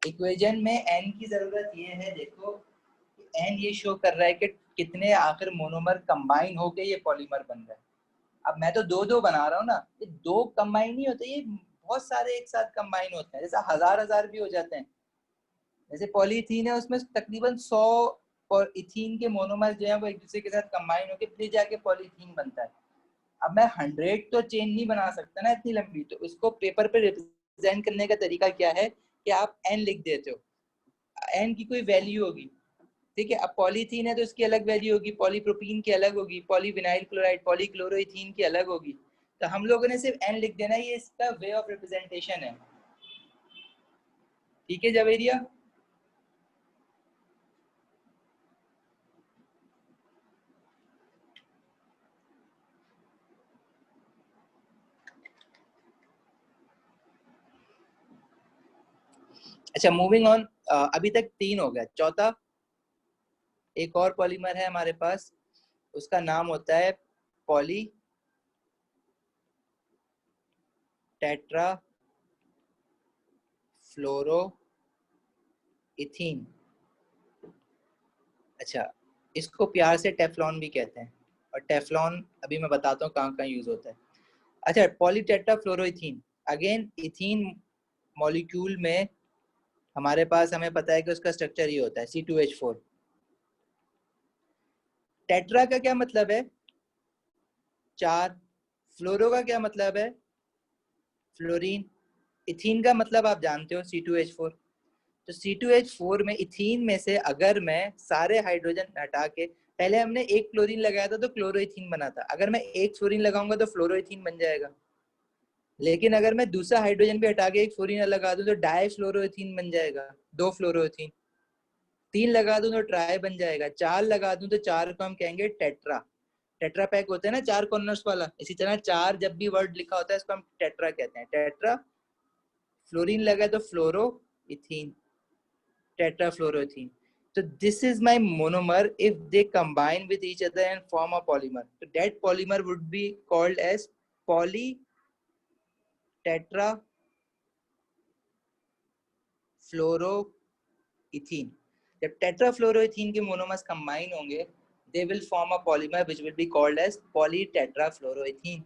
Equation में एन की जरूरत ये है, देखो एन ये शो कर रहा है कि कितने आखिर मोनोमर कंबाइन होके ये पॉलीमर बन रहा है। अब मैं तो दो दो बना रहा हूँ ना, ये दो कंबाइन नहीं होते, ये बहुत सारे एक साथ कंबाइन होते हैं, जैसे हजार हजार भी हो जाते हैं। जैसे पॉलीथीन है, उसमें तकरीबन 100 और इथीन के मोनोमर जो है वो एक दूसरे के साथ कंबाइन होकर फिर जाके पॉलीथीन बनता है। अब मैं 100 तो चेन नहीं बना सकता ना इतनी लंबी, तो उसको पेपर पे रिप्रेजेंट करने का तरीका क्या है कि आप एन लिख देते हो, एन की कोई वैल्यू होगी, ठीक है। अब पॉलीथीन है तो उसकी अलग वैल्यू होगी, पॉलीप्रोपीन की अलग होगी, पॉलीविनाइल क्लोराइड पॉलीक्लोरोइथीन की अलग होगी। तो हम लोगों ने सिर्फ एन लिख देना, ये इसका वे ऑफ रिप्रेजेंटेशन है, ठीक है जवेरिया। अच्छा मूविंग ऑन, अभी तक 3 हो गया, चौथा एक और पॉलीमर है हमारे पास, उसका नाम होता है पॉली टेट्रा फ्लोरो इथीन। अच्छा, इसको प्यार से टेफ्लॉन भी कहते हैं, और टेफ्लॉन अभी मैं बताता हूँ कहाँ कहाँ यूज होता है। अच्छा, पॉलीटेट्रा फ्लोरोइथीन, अगेन इथीन मॉलिक्यूल में हमारे पास, हमें पता है कि उसका स्ट्रक्चर ये होता है C2H4। टेट्रा का क्या मतलब है? 4। फ्लोरो का क्या मतलब है? फ्लोरीन। इथीन का मतलब आप जानते हो C2H4। तो C2H4 में इथीन में से अगर मैं सारे हाइड्रोजन हटा के, पहले हमने एक क्लोरीन लगाया था तो क्लोरोइथीन बना था, अगर मैं एक फ्लोरीन लगाऊंगा तो फ्लोरोइथीन बन जाएगा। लेकिन अगर मैं दूसरा हाइड्रोजन भी हटा के एक फ्लोरीन लगा दूं तो डाई फ्लोरोइथीन बन जाएगा, 2 फ्लोरोइथीन। 3 लगा दूं तो ट्राई बन जाएगा, 4 लगा दूं तो 4 को हम कहेंगे टेट्रा। टेट्रा पैक होता है ना 4 कॉर्नर्स वाला, इसी तरह 4 जब भी वर्ड लिखा होता है इसको हम टेट्रा कहते हैं। टेट्रा, फ्लोरीन लगा तो फ्लोरो ethene, tetrafluoroethene. So this is my monomer. If they combine with each other and form a polymer, so that polymer would be called as polytetrafluoroethene. जब टेट्राफ्लोरोइथीन के मोनोमर्स कंबाइन होंगे, they will form a polymer which will be called as polytetrafluoroethene.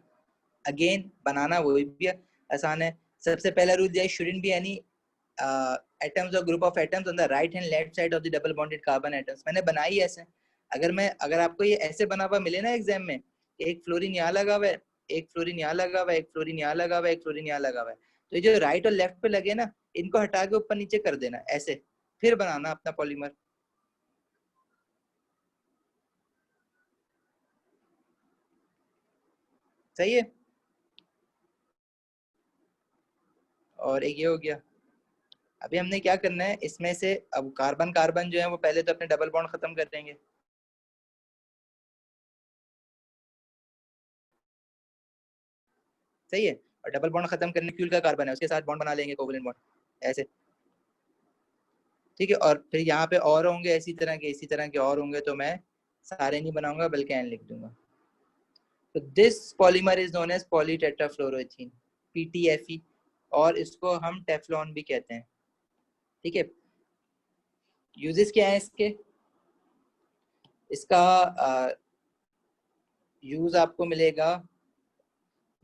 Again बनाना वो भी आसान है। सबसे पहला रूल है shouldn't be any atoms or group of atoms on the right and left side of the double bonded carbon atoms। मैंने बनाई ऐसे, अगर आपको ये ऐसे बना हुआ मिले ना एग्जाम में, एक फ्लोरीन यहाँ लगा हुआ है, एक फ्लोरीन यहाँ लगा हुआ है, एक फ्लोरीन यहाँ लगा हुआ है, एक फ्लोरीन यहाँ लगा हुआ है, तो ये जो राइट और लेफ्ट पे लगे ना, इनको हटा के ऊपर नीचे कर देना ऐसे, फिर बनाना अपना पॉलीमर। सही है। और एक ये हो गया। अभी हमने क्या करना है, इसमें से अब कार्बन कार्बन जो है वो पहले तो अपने डबल बॉन्ड खत्म कर देंगे। सही है। और डबल बॉन्ड खत्म करने फ्यूल का कार्बन है उसके साथ बॉन्ड बना लेंगे, कोवलेंट बॉन्ड ऐसे, ठीक है। और फिर यहाँ पे और होंगे इसी तरह के और होंगे, तो मैं सारे नहीं बनाऊंगा बल्कि एन लिख दूंगा। तो this polymer is known as polytetrafluoroethene, PTFE, और इसको हम टेफ्लॉन भी कहते हैं, ठीक है। यूजेस क्या है इसके? इसका यूज आपको मिलेगा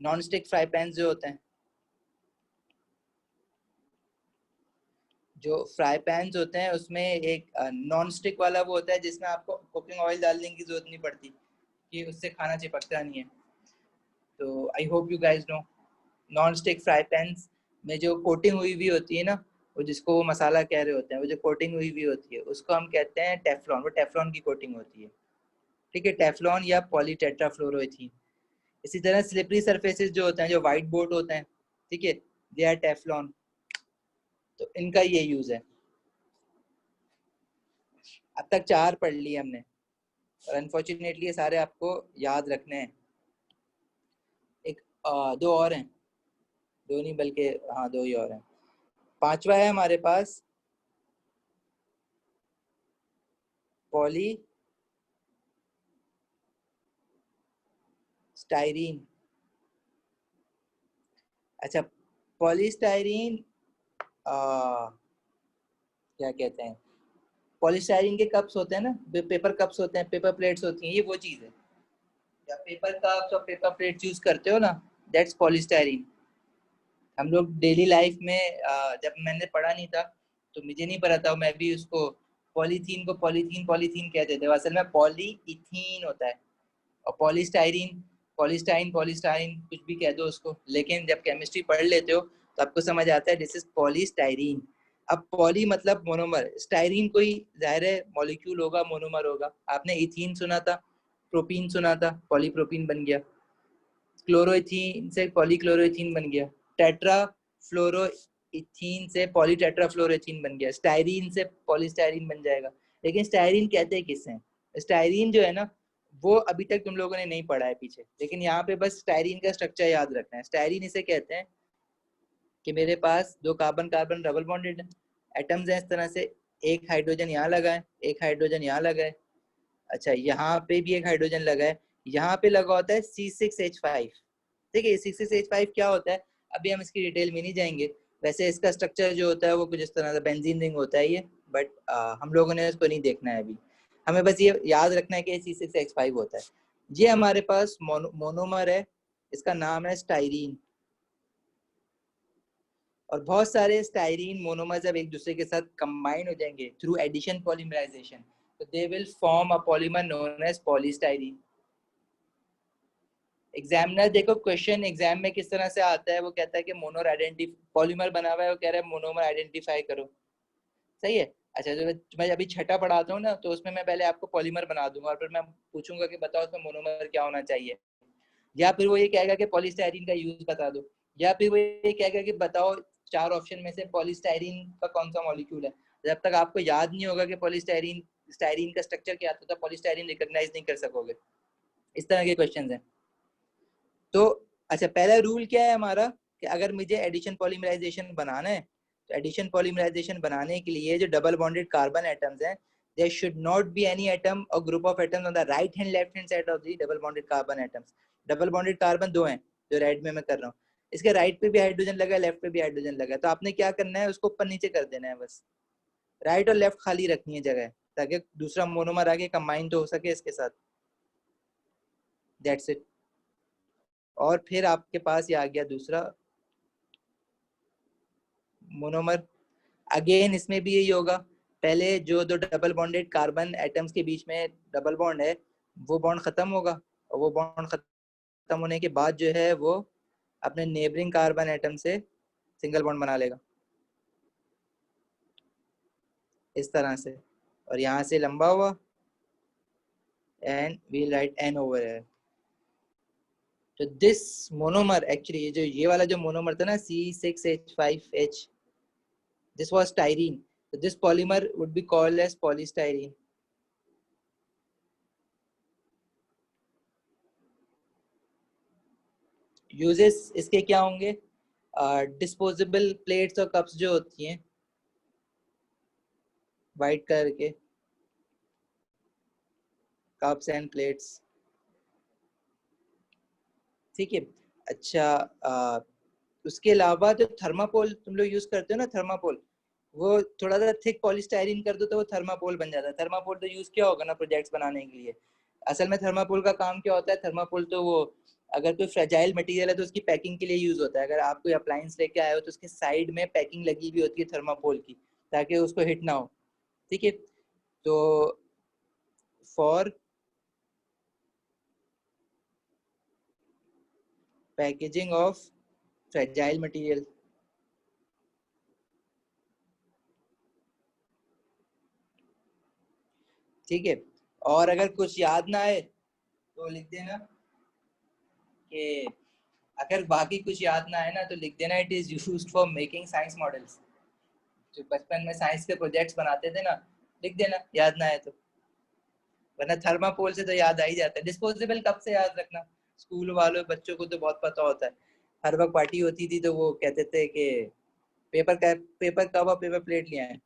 नॉन स्टिक फ्राई पैन जो होते हैं, जो फ्राई पैन होते हैं उसमें एक नॉन स्टिक वाला वो होता है जिसमें आपको कुकिंग ऑयल डालने की जरूरत नहीं पड़ती, कि उससे खाना चिपकता नहीं है। तो I hope you guys know, non stick fry pan में जो कोटिंग हुई हुई होती है ना, वो जिसको वो मसाला कह रहे होते हैं, वो जो कोटिंग हुई हुई होती है उसको हम कहते हैं टेफ्लॉन, वो टेफ्लॉन की कोटिंग होती है, ठीक है। टेफ्लॉन या पॉलीटेट्राफ्लोरोइथीन। इसी तरह स्लिपरी सरफेसेस जो होते हैं, जो व्हाइट बोर्ड होते हैं, ठीक है, दे आर टेफ्लॉन। तो इनका ये यूज है। अब तक 4 पढ़ लिए हमने, और अनफॉर्चुनेटली ये सारे आपको याद रखने हैं। एक 2 और हैं। दो नहीं बल्कि हाँ दो ही और हैं। पांचवा है हमारे पास पॉली स्टाइरीन। अच्छा, पॉलीस्टाइरीन क्या कहते हैं, पॉलीस्टाइरीन के कप्स होते हैं ना, पेपर कप्स होते हैं, पेपर प्लेट्स होती हैं, ये वो चीज है। या पेपर कप्स और पेपर प्लेट्स यूज करते हो ना, दैट्स पॉलीस्टाइरीन। हम लोग डेली लाइफ में जब मैंने पढ़ा नहीं था तो मुझे नहीं पता था, मैं भी उसको पॉलीथीन को पॉलीथीन पॉलीथीन कहते थे, असल में पॉलीइथीन होता है। और पॉलीस्टाइरीन, पॉलीस्टाइन पॉलीस्टाइन कुछ भी कह दो उसको, लेकिन जब केमिस्ट्री पढ़ लेते हो तो आपको समझ आता है दिस इज पॉलीस्टाइरीन। अब पॉली मतलब मोनोमर, स्टाइरीन कोई जाहिर है मॉलिक्यूल होगा, मोनोमर होगा। आपने इथीन सुना था, प्रोपीन सुना था, पॉलीप्रोपीन बन गया। क्लोरोइथीन से पॉलीक्लोरोइथीन बन गया। टेट्रा फ्लोरोइथीन से पॉलीटेट्राफ्लोरोइथीन बन गया। स्टाइरीन से पॉलीस्टाइरीन बन जाएगा। लेकिन स्टाइरीन कहते हैं किससे हैं? स्टाइरीन जो है ना, वो अभी तक तुम लोगों ने नहीं पढ़ा है पीछे, लेकिन यहाँ पे बस स्टाइरीन का स्ट्रक्चर याद रखना है। स्टाइरीन इसे कहते हैं कि मेरे पास दो carbon carbon double bonded atoms हैं इस तरह से, एक हाइड्रोजन यहाँ लगा है, एक हाइड्रोजन यहाँ लगा है। अच्छा, यहाँ पे भी एक हाइड्रोजन लगा है, यहाँ पे लगा होता है C6H5। ठीक है, C6H5 क्या होता है अभी हम इसकी डिटेल में नहीं जाएंगे। वैसे इसका स्ट्रक्चर जो होता है वो कुछ इस तरह से बेंजीन रिंग होता है ये, बट हम लोगों ने इसको नहीं देखना है अभी। हमें बस ये याद रखना है कि C6H5 होता है। ये हमारे पास मोनोमर है, इसका नाम है स्टाइरीन। और बहुत सारे स्टाइरीन मोनोमर जब एक दूसरे के साथ कंबाइन हो जाएंगे थ्रू एडिशन पॉलीमराइजेशन, तो they will form a polymer known as polystyrene. Examiner देखो क्वेश्चन एग्जाम में किस तरह से आता है, वो कहता है कि मोनोमर आइडेंटिफाई, पॉलीमर बना हुआ है, वो कह रहा है मोनोमर आइडेंटिफाई करो। सही है। अच्छा, जो मैं अभी छठा पढ़ाता हूँ ना, तो उसमें मैं पहले आपको पॉलीमर बना दूंगा और फिर मैं पूछूंगा कि बताओ उसमें मोनोमर क्या होना चाहिए। या फिर वो ये कहेगा कि पॉलीस्टाइरीन का यूज बता दो, या फिर वो ये कहेगा कि बताओ चार ऑप्शन में से पॉलीस्टाइरीन का कौन सा मॉलिक्यूल है। जब तक आपको याद नहीं होगा कि पॉलीस्टाइरीन स्टाइरीन का स्ट्रक्चर क्या था, तो पॉलीस्टाइरीन रिकॉग्नाइज नहीं कर सकोगे। इस तरह के क्वेश्चन हैं। तो अच्छा, पहला रूल क्या है हमारा कि अगर मुझे एडिशन पॉलीमराइजेशन बनाना है, तो एडिशन पॉलीमराइजेशन बनाने के लिए जो डबल बॉन्डेड कार्बन एटम्स हैं, there should not be any atom or group of atoms on the right hand left hand side of the double bonded carbon atoms। Double bonded carbon दो हैं जो red में मैं कर रहा हूँ, इसके राइट पे भी हाइड्रोजन लगा है, लेफ्ट पे भी हाइड्रोजन लगा है। तो आपने क्या करना है, उसको ऊपर नीचे कर देना है बस, राइट और लेफ्ट खाली रखनी है जगह, ताकि दूसरा मोनोमर आके कंबाइन तो हो सके इसके साथ। That's it. और फिर आपके पास ये आ गया दूसरा मोनोमर। अगेन इसमें भी यही होगा, पहले जो दो डबल बॉन्डेड कार्बन एटम्स के बीच में डबल बॉन्ड है, वो बॉन्ड खत्म होगा, और वो बॉन्ड खत्म होने के बाद जो है वो अपने नेबरिंग कार्बन एटम से सिंगल बॉन्ड बना लेगा इस तरह से, और यहाँ से लंबा हुआ, and we write N over है। तो दिस मोनोमर एक्चुअली जो ये वाला जो मोनोमर था ना C6H5H, this was styrene, so this polymer would be called as polystyrene। Uses इसके क्या होंगे, डिस्पोजेबल प्लेट्स और कप्स जो होती हैं वाइट कलर के, कप्स एंड प्लेट्स। ठीक है। अच्छा, उसके अलावा जो थर्माकोल तुम लोग यूज करते हो ना, थर्माकोल, वो थोड़ा सा थिक पॉलीस्टाइरीन कर दो तो वो थर्माकोल बन जाता है। थर्माकोल तो यूज किया होगा ना प्रोजेक्ट्स बनाने के लिए। असल में थर्माकोल का काम क्या होता है, थर्माकोल तो वो अगर कोई फ्रेजाइल मटेरियल है तो उसकी पैकिंग के लिए यूज होता है। अगर आप कोई अप्लायंस लेके आए हो तो उसके साइड में पैकिंग लगी हुई होती है थर्माकोल की, ताकि उसको हिट ना हो। ठीक है। तो for packaging of fragile material. ठीक है। और अगर कुछ याद ना आए तो लिख देना कि, अगर बाकी कुछ याद ना आए ना तो लिख देना it is used for making science models. जो बचपन में साइंस के प्रोजेक्ट्स बनाते थे ना, लिख देना याद ना आए तो, वरना थर्माकोल से तो याद आ ही जाता है। डिस्पोजेबल कप से याद रखना, स्कूल वालों बच्चों को तो बहुत पता होता है। हर वक्त पार्टी होती थी तो वो कहते थे कि पेपर कप और पेपर प्लेट ले आए।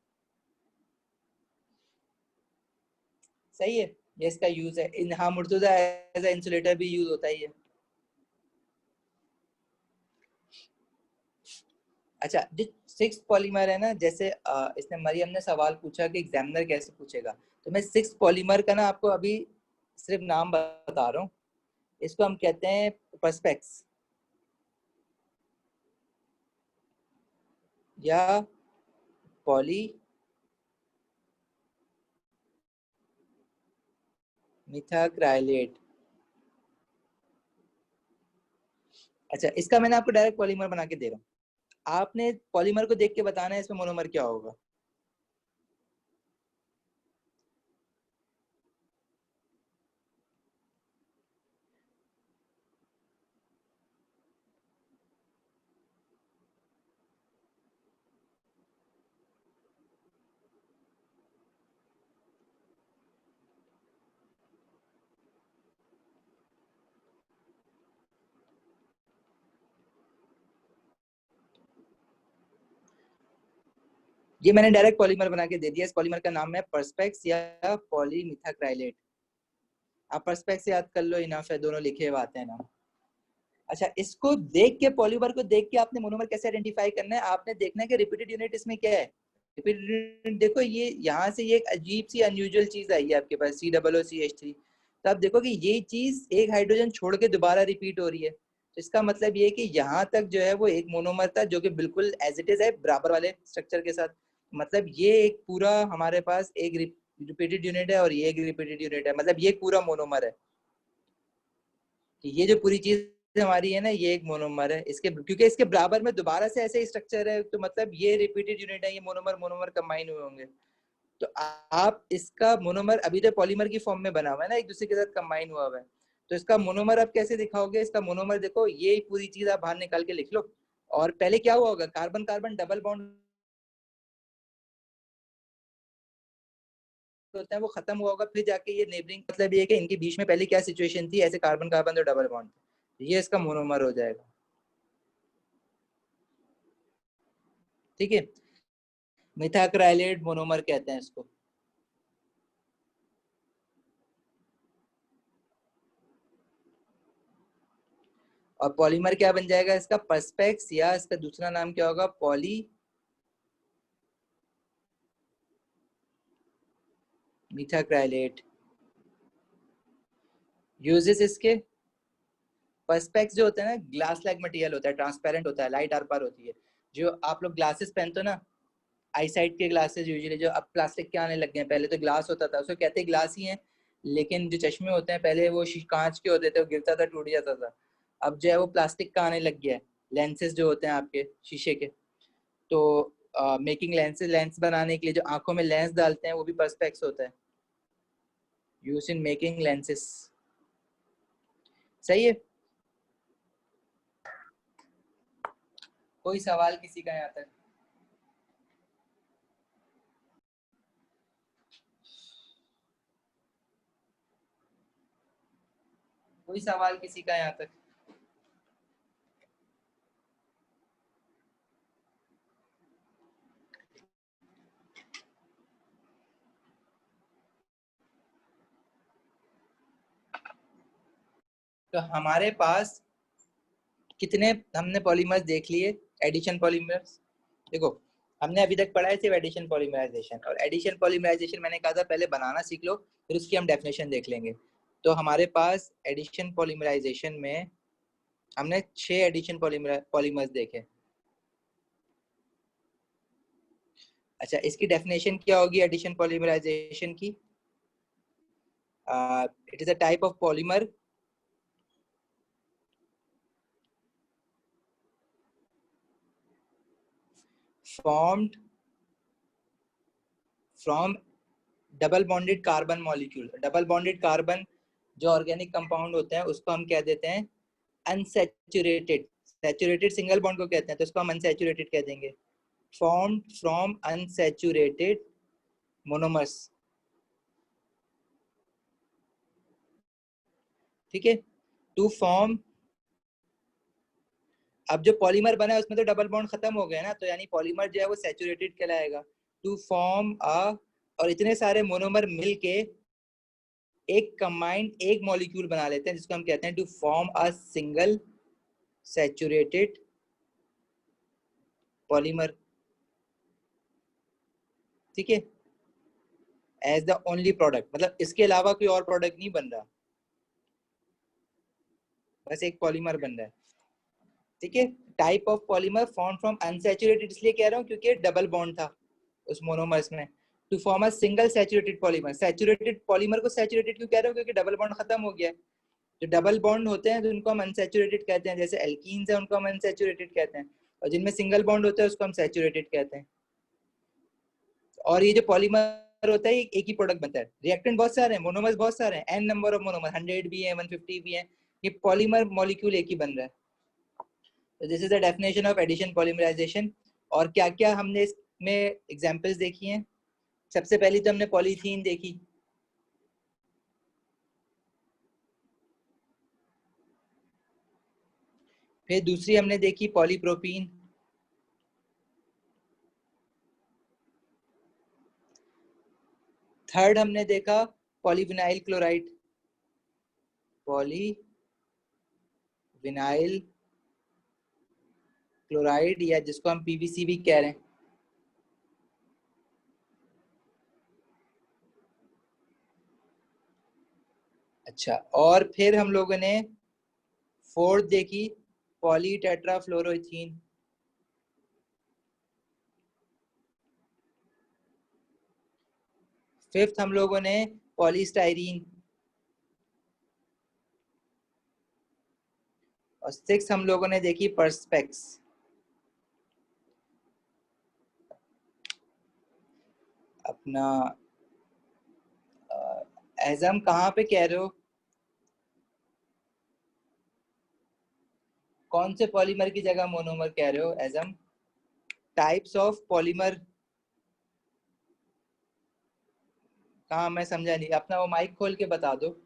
सही है, ये इसका यूज है। इन हाँ, मुर्तुजा एज इंसुलेटर भी यूज होता ही है। अच्छा, जो सिक्स पॉलीमर है ना, जैसे इसने मरियम ने सवाल पूछा कि एग्जामिनर कैसे पूछेगा, तो मैं सिक्स पॉलीमर का ना आपको अभी सिर्फ नाम बता रहा हूँ। इसको हम कहते हैं पर्सपेक्स या पॉली मिथाक्राइलेट। अच्छा, इसका मैंने आपको डायरेक्ट पॉलीमर बना के दे रहा हूँ, आपने पॉलीमर को देख के बताना है इसमें मोनोमर क्या होगा। ये मैंने डायरेक्ट पॉलीमर बना के दे दिया। इस पॉलीमर का नाम है पर्सपेक्स या पॉलीमिथाक्राइलेट। आप पर्सपेक्स याद कर लो, इनफ है, दोनों लिखे हुए आते हैं नाम। अच्छा, इसको देख के, पॉलीमर को देख के आपने मोनोमर कैसे आइडेंटिफाई करना है, आपने देखना है कि रिपीटेड यूनिट इसमें क्या है। रिपीटेड यूनिट देखो, ये यहाँ से ये एक अजीब सी अनयूजुअल चीज आई है आपके पास, COOCH3। तो आप देखो कि ये चीज एक हाइड्रोजन छोड़ के दोबारा रिपीट हो रही है, तो इसका मतलब ये है कि यहाँ तक जो है वो एक मोनोमर था जो कि बिल्कुल एज इट इज है, बराबर वाले स्ट्रक्चर के साथ। मतलब ये एक पूरा हमारे पास एक रिपीटेड यूनिट है और ये एक रिपीटेड यूनिट है, मतलब ये एक पूरा मोनोमर है। कि ये जो पूरी चीज हमारी है ना, ये एक मोनोमर है, इसके क्योंकि इसके बराबर में दोबारा से ऐसे ही स्ट्रक्चर है, तो मतलब ये रिपीटेड यूनिट है, ये मोनोमर मोनोमर कंबाइन हुए होंगे। तो आप इसका मोनोमर अभी तो पॉलीमर की फॉर्म में बना हुआ है ना, एक दूसरे के साथ कंबाइन हुआ हुआ है, तो इसका मोनोमर आप कैसे दिखाओगे। इसका मोनोमर देखो, ये पूरी चीज आप बाहर निकाल के लिख लो। और पहले क्या हुआ होगा, कार्बन कार्बन डबल बॉन्ड होता है वो खत्म हुआ होगा, फिर जाके ये नेबरिंग, मतलब ये है कि इनके बीच में पहले क्या सिचुएशन थी, ऐसे कार्बन कार्बन तो डबल बॉन्ड, ये इसका मोनोमर हो जाएगा। ठीक है, मिथाक्राइलेट मोनोमर कहते हैं इसको। और पॉलीमर क्या बन जाएगा इसका, पर्सपेक्स, या इसका दूसरा नाम क्या होगा, पॉली मिथाक्राइलेट। यूजेस इसके, पर्सपेक्स जो होता है ना, ग्लास लाइक मटेरियल होता है, ट्रांसपेरेंट होता है, लाइट आर पार होती है। जो आप लोग ग्लासेस पहनते हो ना, आई साइड के ग्लासेस यूजुअली, जो अब प्लास्टिक के आने लग गए हैं, पहले तो ग्लास होता था, उसको कहते ग्लास ही है, लेकिन जो चश्मे होते हैं पहले वो कांच के होते थे, वो गिरता था टूट जाता था। अब जो है वो प्लास्टिक का आने लग गया है। लेंसेज जो होते हैं आपके शीशे के, तो मेकिंग लेंसेज, लेंस बनाने के लिए जो आंखों में लेंस डालते हैं वो भी पर्सपेक्स होता है, यूज इन मेकिंग लेंसेज। सही है। कोई सवाल किसी का यहाँ तक, कोई सवाल किसी का यहाँ तक। तो हमारे पास कितने हमने पॉलीमर्स देख लिए, एडिशन पॉलीमर्स। देखो, हमने अभी तक पढ़ा है सिर्फ एडिशन पॉलीमराइजेशन, और एडिशन पॉलीमराइजेशन मैंने कहा था पहले बनाना सीख लो, फिर उसकी हम डेफिनेशन देख लेंगे। तो हमारे पास एडिशन पॉलीमराइजेशन में हमने 6 एडिशन पॉलीमर्स देखे। अच्छा, इसकी डेफिनेशन क्या होगी एडिशन पॉलीमराइजेशन की। It is a type of polymer formed from double bonded carbon molecule. Double bonded carbon जो ऑर्गेनिक कंपाउंड होते हैं उसको हम कह देते हैं अनसैचुरेटेड। सैचुरेटेड सिंगल बॉन्ड को कहते हैं, तो उसको हम अनसैचुरेटेड कह देंगे। Formed from unsaturated monomers. ठीक है, टू फॉर्म अब जो पॉलीमर बना है उसमें तो डबल बॉन्ड खत्म हो गया ना, तो यानी पॉलीमर जो है वो सैचुरेटेड कहलाएगा। टू फॉर्म अ, और इतने सारे मोनोमर मिलके एक कंबाइंड एक मॉलिक्यूल बना लेते हैं जिसको हम कहते हैं to form a single saturated polymer. ठीक है, एज द ओनली प्रोडक्ट, मतलब इसके अलावा कोई और प्रोडक्ट नहीं बन रहा, बस एक पॉलीमर बन रहा है। ठीक है, type of polymer form from unsaturated इसलिए कह रहा हूँ क्योंकि डबल बॉन्ड था उस मोनोमर्स में। To form a single saturated polymer, saturated polymer को सैचुरेटेड क्यों कह रहे हो, क्योंकि डबल बॉन्ड खत्म हो गया है। जो डबल बॉन्ड होते हैं तो उनको हम अनसैचुरेटेड कहते हैं, जैसे एल्कीन्स है उनको हम अनसैचुरेटेड कहते हैं, और जिनमें सिंगल बॉन्ड होता है उसको हम सैचुरेटेड कहते हैं। और ये जो पॉलीमर होता है एक ही प्रोडक्ट बनता है। रिएक्टेंट बहुत सारे हैं, मोनोमर्स बहुत सारे हैं, एन नंबर ऑफ मोनोमर, 100 भी है, 150 भी है, ये पॉलीमर मॉलिक्यूल एक ही बन रहा है। तो this is the definition of addition polymerization. और क्या क्या हमने इसमें एग्जांपल्स देखी हैं। सबसे पहली तो हमने पॉलीथीन देखी, फिर दूसरी हमने देखी पॉलीप्रोपीन, थर्ड हमने देखा पॉलीविनाइल क्लोराइड, पॉलीविनाइल क्लोराइड या जिसको हम पीवीसी भी कह रहे हैं। अच्छा, और फिर हम लोगों ने फोर्थ देखी पॉलीटेट्राफ्लोरोइथीन, फिफ्थ हम लोगों ने पॉलीस्टाइरीन, और सिक्स हम लोगों ने देखी पर्सपेक्स। अपना एजम कहाँ पे कह रहे हो, कौन से पॉलीमर की जगह मोनोमर कह रहे हो एजम? टाइप्स ऑफ पॉलीमर कहाँ, मैं समझा नहीं, अपना वो माइक खोल के बता दो।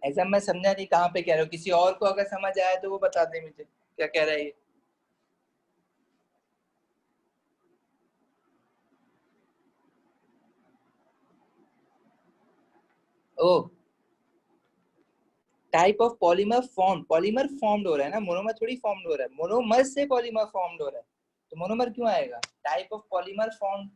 ऐसा मैं समझा नहीं कहाँ पे कह रहे हो, किसी और को अगर समझ आया तो वो बता दे मुझे क्या कह रहा है ये। ओ, टाइप ऑफ पॉलीमर फॉर्म्ड हो रहा है ना, मोनोमर थोड़ी फॉर्म्ड हो रहा है, मोनोमर से पॉलीमर फॉर्म्ड हो रहा है, तो मोनोमर क्यों आएगा? Type of polymer form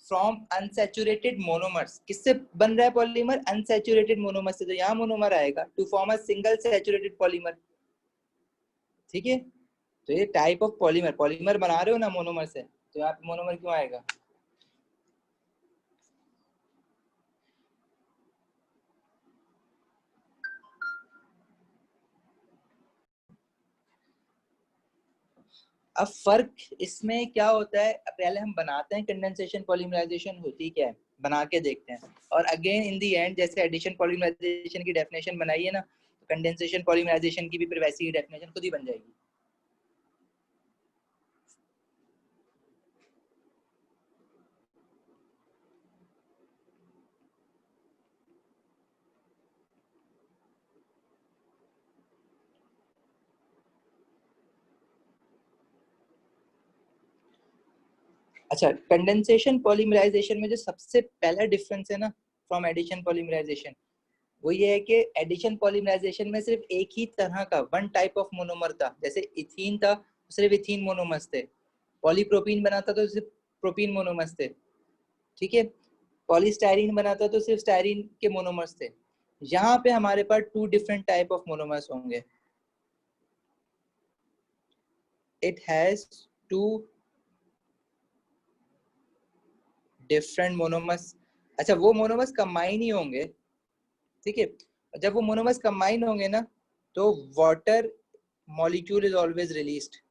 from unsaturated monomers, किससे बन रहा है पॉलीमर? अनसैचुरेटेड मोनोमर से, तो यहाँ मोनोमर आएगा to form a single saturated polymer. ठीक है, तो ये टाइप ऑफ पॉलीमर, पॉलीमर बना रहे हो ना मोनोमर से, तो यहाँ पे मोनोमर क्यों आएगा? अब फर्क इसमें क्या होता है, पहले हम बनाते हैं कंडेंसेशन पॉलीमराइजेशन होती क्या है, बना के देखते हैं, और अगेन इन दी एंड जैसे एडिशन पॉलीमराइजेशन की डेफिनेशन बनाई है ना, तो कंडेंसेशन पॉलीमराइजेशन की भी फिर वैसी ही डेफिनेशन खुद ही बन जाएगी। अच्छा, कंडेंसेशन पॉलीमराइजेशन में जो सबसे पहला डिफरेंस है ना फ्रॉम एडिशन पॉलीमराइजेशन, वो ये है कि एडिशन पॉलीमराइजेशन में सिर्फ एक ही तरह का वन टाइप ऑफ मोनोमर था, जैसे इथीन था सिर्फ इथीन मोनोमर्स थे, पॉलीप्रोपीन बना था तो सिर्फ प्रोपीन मोनोमर्स थे। ठीक है, पॉलीस्टाइरीन बना था तो सिर्फ स्टाइरीन के मोनोमर्स थे। यहाँ पे हमारे पास two different type of monomers होंगे, it has two different monomers. अच्छा, वो मोनोमर्स कंबाइन ही होंगे। ठीक है, जब वो मोनोमर्स कंबाइन होंगे ना, तो water molecule is always released,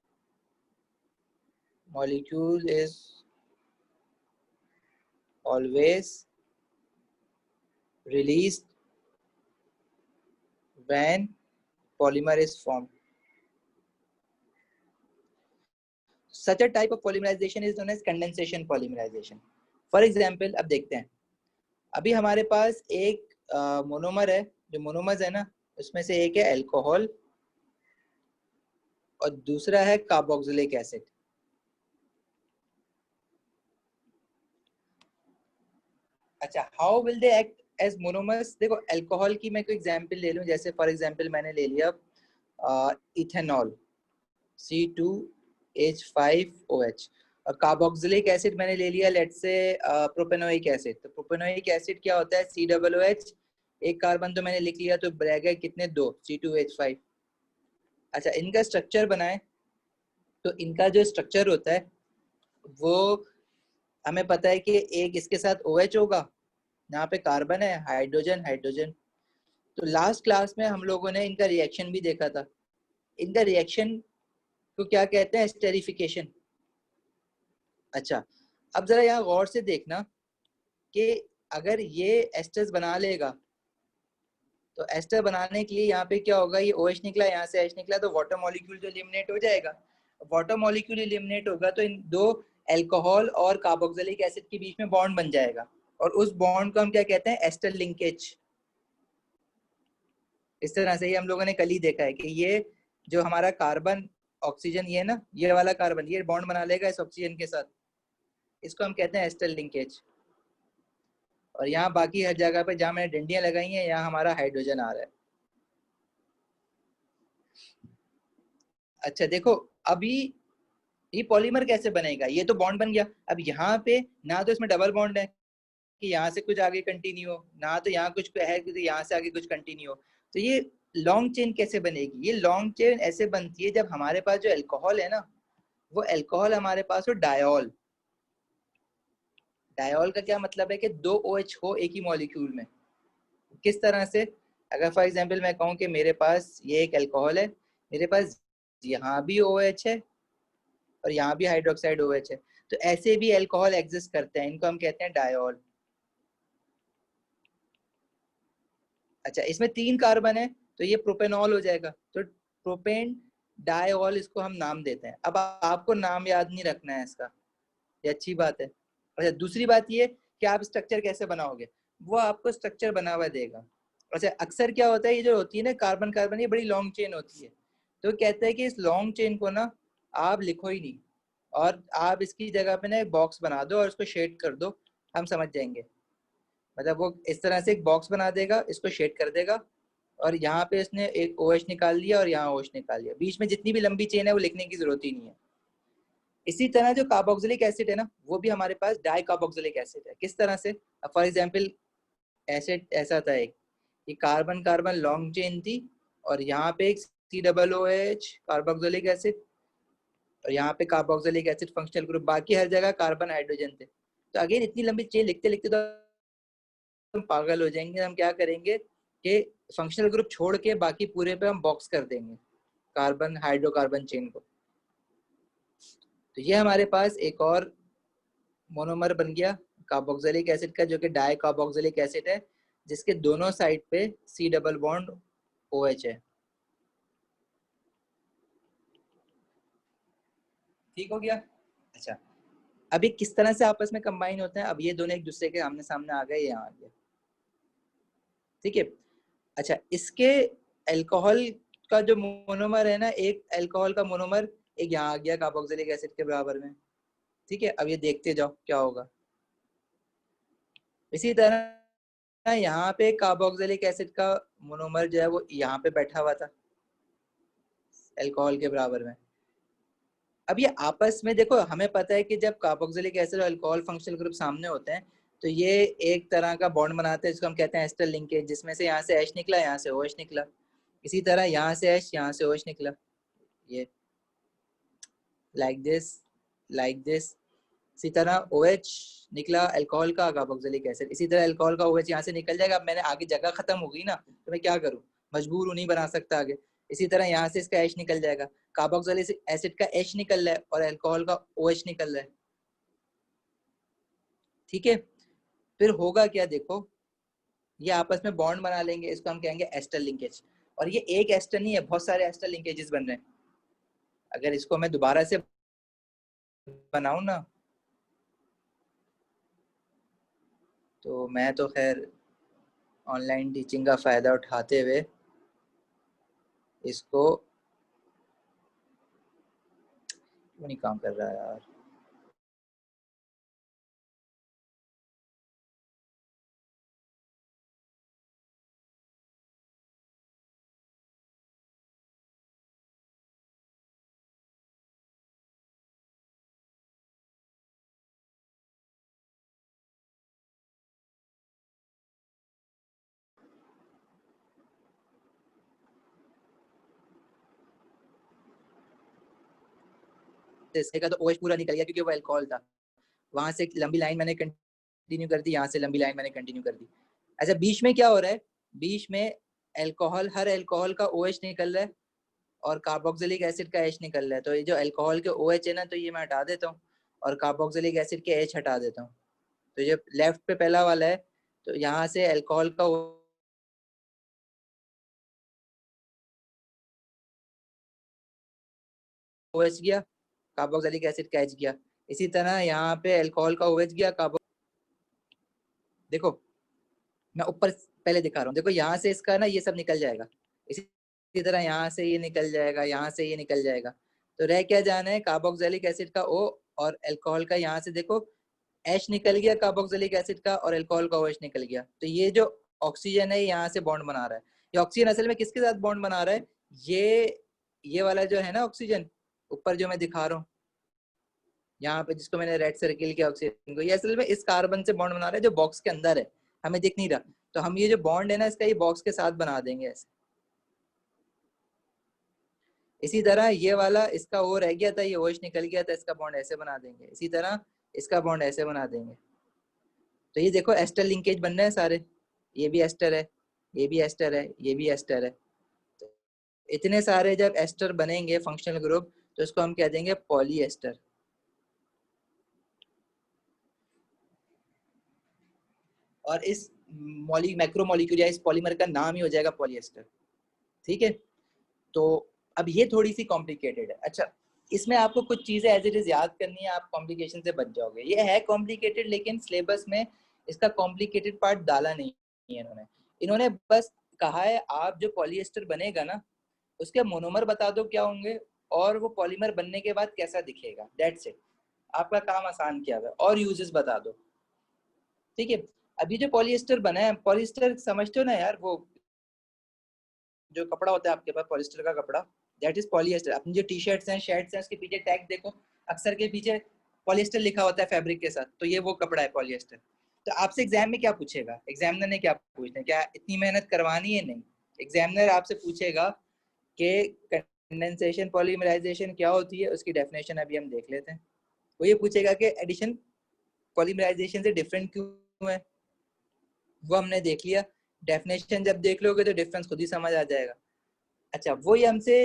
molecule is always released when polymer is formed. such a type of polymerization is known as condensation polymerization. For example, अब देखते हैं, अभी हमारे पास एक मोनोमर है, जो मोनोमर्स है ना, उसमें से एक है अल्कोहल और दूसरा है कार्बोक्सिलिक एसिड। अच्छा, how will they act as monomers? देखो, अल्कोहल की मैं कोई एग्जांपल ले लूं, जैसे फॉर एग्जांपल मैंने ले लिया इथेनॉल C2H5OH, और कार्बोक्सिलिक एसिड मैंने ले लिया लेट्स से प्रोपेनोइक एसिड। तो प्रोपेनोइक एसिड क्या होता है? COOH, एक कार्बन तो मैंने लिख लिया, तो रह गए कितने? 2, C2H5। अच्छा, इनका स्ट्रक्चर बनाए, तो इनका जो स्ट्रक्चर होता है वो हमें पता है कि एक इसके साथ OH होगा, यहाँ पे कार्बन है, हाइड्रोजन हाइड्रोजन। तो लास्ट क्लास में हम लोगों ने इनका रिएक्शन भी देखा था। इनका रिएक्शन को क्या कहते हैं? एस्टेरिफिकेशन। अच्छा, अब जरा यहाँ गौर से देखना कि अगर ये एस्टर्स बना लेगा, तो एस्टर बनाने के लिए यहाँ पे क्या होगा? ये OH निकला, यहाँ से H निकला, तो वाटर मॉलिक्यूल जो एलिमिनेट हो जाएगा। वाटर मॉलिक्यूल एलिमिनेट होगा तो इन दो अल्कोहल और कार्बोक्सिलिक एसिड के बीच में बॉन्ड बन जाएगा, और उस बॉन्ड को हम क्या कहते हैं? Ester linkage. इस तरह से ही हम लोगों ने कल ही देखा है कि ये जो हमारा कार्बन ऑक्सीजन, ये ना, ये वाला कार्बन ये बॉन्ड बना लेगा इस ऑक्सीजन के साथ, इसको हम कहते हैं एस्टर लिंकेज। और यहाँ बाकी हर जगह पे जहाँ मैंने डंडियां लगाई हैं, यहाँ हमारा हाइड्रोजन आ रहा है। अच्छा देखो, अभी ये पॉलीमर कैसे बनेगा? ये तो बॉन्ड बन गया। अब यहाँ पे ना तो इसमें डबल बॉन्ड है कि यहाँ से कुछ आगे कंटिन्यू हो, ना तो यहाँ कुछ है कि यहाँ से आगे कुछ कंटिन्यू हो। तो ये लॉन्ग चेन कैसे बनेगी? ये लॉन्ग चेन ऐसे बनती है जब हमारे पास जो अल्कोहल है ना, वो अल्कोहल हमारे पास हो डायोल। डायोल का क्या मतलब है? कि दो OH हो एक ही मॉलिक्यूल में। किस तरह से? अगर फॉर एग्जांपल मैं कहूँ कि मेरे पास ये एक अल्कोहल है, मेरे पास यहाँ भी OH है और यहाँ भी हाइड्रोक्साइड OH है, तो ऐसे भी अल्कोहल एग्जिस्ट करते हैं, इनको हम कहते हैं डायोल। अच्छा, इसमें 3 कार्बन है, तो ये प्रोपेनॉल हो जाएगा, तो प्रोपेन डायोल इसको हम नाम देते हैं। अब आपको नाम याद नहीं रखना है इसका, ये अच्छी बात है। अच्छा, दूसरी बात ये कि आप स्ट्रक्चर कैसे बनाओगे, वो आपको स्ट्रक्चर बना हुआ देगा। अच्छा, अक्सर क्या होता है, ये जो होती है ना कार्बन कार्बन, ये बड़ी लॉन्ग चेन होती है, तो कहते हैं कि इस लॉन्ग चेन को ना आप लिखो ही नहीं, और आप इसकी जगह पे ना एक बॉक्स बना दो और उसको शेड कर दो, हम समझ जाएंगे। मतलब वो इस तरह से एक बॉक्स बना देगा, इसको शेड कर देगा, और यहाँ पे इसने एक OH निकाल लिया और यहाँ OH निकाल लिया, बीच में जितनी भी लंबी चेन है वो लिखने की जरूरत ही नहीं है। इसी तरह जो कार्बोक्सिलिक एसिड है ना, वो भी हमारे पास डाई कार्बोक्सिलिक एसिड है। किस तरह से? फॉर एग्जांपल एसिड ऐसा था, एक ये कार्बन कार्बन लॉन्ग चेन थी, और यहाँ पे एक COOH कार्बोक्सिलिक एसिड, और यहाँ पे कार्बोक्सिलिक एसिड फंक्शनल ग्रुप, बाकी हर जगह कार्बन हाइड्रोजन थे। तो अगेन इतनी लंबी चेन लिखते लिखते तो हम पागल हो जाएंगे। हम क्या करेंगे कि फंक्शनल ग्रुप छोड़ के बाकी पूरे पे हम बॉक्स कर देंगे कार्बन हाइड्रोकार्बन चेन को। तो ये हमारे पास एक और मोनोमर बन गया कार्बोक्सिलिक एसिड का, जो कि डाई कार्बोक्सिलिक एसिड है, जिसके दोनों साइड पे C डबल बॉन्ड OH है। ठीक हो गया? अच्छा, अभी किस तरह से आपस में कंबाइन होते हैं? अब ये दोनों एक दूसरे के आमने सामने आ गए, यहाँ आ गए, ठीक है। अच्छा, इसके अल्कोहल का जो मोनोमर है ना, एक अल्कोहल का मोनोमर एक यहाँ आ गया कार्बोक्सिलिक एसिड के बराबर में, ठीक है। अब ये देखते जाओ क्या होगा। इसी तरह यहाँ पे कार्बोक्सिलिक एसिड का मोनोमर जो है वो यहाँ पे बैठा हुआ था अल्कोहल के बराबर में। अब ये आपस में देखो, हमें पता है कि जब कार्बोक्सिलिक एसिड और अल्कोहल फंक्शनल ग्रुप सामने होते हैं, तो ये एक तरह का बॉन्ड बनाते हैं जिसको हम कहते हैं एस्टर लिंकेज, जिसमें से यहाँ से H निकला, यहाँ से OH निकला। इसी तरह यहाँ से H, यहाँ से OH निकला, ये लाइक दिस, लाइक दिस। इसी तरह OH निकला अल्कोहल का, कार्बोक्सिलिक एसिड, इसी तरह अल्कोहल का OH यहाँ से निकल जाएगा। अब मैंने आगे जगह खत्म हो गई ना, तो मैं क्या करूँ? मजबूर हूँ, नहीं बना सकता आगे। इसी तरह यहाँ से इसका H निकल जाएगा, कार्बोक्सिलिक एसिड का H निकल रहा है और अल्कोहल का OH निकल रहा है, ठीक है। फिर होगा क्या? देखो, ये आपस में बॉन्ड बना लेंगे, इसको हम कहेंगे एस्टर लिंकेज। और ये एक एस्टर नहीं है, बहुत सारे एस्टर लिंकेजेस बन रहे हैं। अगर इसको मैं दोबारा से बनाऊं ना, तो मैं तो खैर ऑनलाइन टीचिंग का फ़ायदा उठाते हुए इसको, क्यों नहीं काम कर रहा है यार। इसका तो ओएच पूरा निकल गया क्योंकि वो अल्कोहल था, वहां से एक लंबी लाइन मैंने कंटिन्यू कर दी, यहाँ से लंबी लाइन मैंने कंटिन्यू कर दी। अच्छा, बीच में क्या हो रहा है, बीच में अल्कोहल, हर अल्कोहल का ओएच निकल रहा है और कार्बोक्सिलिक एसिड का एच निकल रहा है। तो ये जो अल्कोहल के ओएच है ना, तो ये मैं हटा देता हूँ और कार्बोक्सिलिक एसिड के एच हटा देता हूँ। तो ये लेफ्ट पे पहला वाला है, तो यहाँ से अल्कोहल का ओएच गया, कार्बोक्सिलिक एसिड का एच गया। इसी तरह यहाँ पे अल्कोहल का ओएच गया, कार्बो, देखो मैं ऊपर पहले दिखा रहा हूँ, देखो यहाँ से इसका ना ये सब निकल जाएगा, इसी तरह यहाँ से ये निकल जाएगा, यहाँ से ये निकल जाएगा। तो रह क्या जाना है, कार्बोक्सिलिक एसिड का ओ और अल्कोहल का, यहाँ से देखो एच निकल गया कार्बोक्सिलिक एसिड का और अल्कोहल का OH निकल गया। तो ये जो ऑक्सीजन है यहाँ से बॉन्ड बना रहा है। ये ऑक्सीजन असल में किसके साथ बॉन्ड बना रहा है, ये वाला जो है ना ऑक्सीजन ऊपर जो मैं दिखा रहा हूँ यहाँ पे, जिसको मैंने रेड सर्किल किया ऑक्सीजन को, ये असल में इस कार्बन से बॉन्ड बना रहा है जो बॉक्स के अंदर है, हमें दिख नहीं रहा। तो हम ये जो बॉन्ड है ना इसका, ये बॉक्स के साथ बना देंगे ऐसे। इसी तरह ये वाला इसका ओ रह गया था, ये OH निकल गया था, इसका बॉन्ड ऐसे बना देंगे। इसी तरह इसका बॉन्ड ऐसे बना देंगे। तो ये देखो एस्टर लिंकेज बन रहे हैं सारे, ये भी एस्टर है, ये भी एस्टर है, ये भी एस्टर है। तो इतने सारे जब एस्टर बनेंगे फंक्शनल ग्रुप, तो इसको हम कह देंगे पॉलीएस्टर। और इस मैक्रोमोलिक्यूल या इस पॉलीमर का नाम ही हो जाएगा पॉलीएस्टर। ठीक है, तो अब ये थोड़ी सी कॉम्प्लिकेटेड है। अच्छा, इसमें आपको कुछ चीजें एज इट इज याद करनी है, आप कॉम्प्लिकेशन से बच जाओगे। ये है कॉम्प्लिकेटेड, लेकिन सिलेबस में इसका कॉम्प्लिकेटेड पार्ट डाला नहीं है इन्होंने। इन्होंने बस कहा है आप जो पॉलीएस्टर बनेगा ना, उसके मोनोमर बता दो क्या होंगे और वो पॉलीमर बनने के बाद कैसा दिखेगा, दैट्स इट। आपका काम आसान किया हुआ है, और यूजेस बता दो। ठीक है, अभी जो पॉलीएस्टर बना है, पॉलीएस्टर समझते हो ना यार, वो जो कपड़ा होता है आपके पास पॉलिस्टर का कपड़ा, दैट इज पॉलिएस्टर। अपनी जो टी शर्ट्स हैं, शर्ट्स हैं, उसके पीछे टैग देखो, अक्सर के पीछे पॉलिएस्टर लिखा होता है फैब्रिक के साथ, तो ये वो कपड़ा है पॉलिएस्टर। तो आपसे एग्जाम में क्या पूछेगा, एग्जामिनर ने क्या पूछना है, क्या इतनी मेहनत करवानी है, नहीं। एग्जामिनर आपसे पूछेगा कि कंडेंसेशन पॉलीमराइजेशन क्या होती है, उसकी डेफिनेशन अभी हम देख लेते हैं। वो ये पूछेगा कि एडिशन पॉलीमराइजेशन से डिफरेंट क्यों है, वो हमने देख लिया। डेफिनेशन जब देख लोगे तो डिफरेंस खुद ही समझ आ जाएगा। अच्छा, वो ये हमसे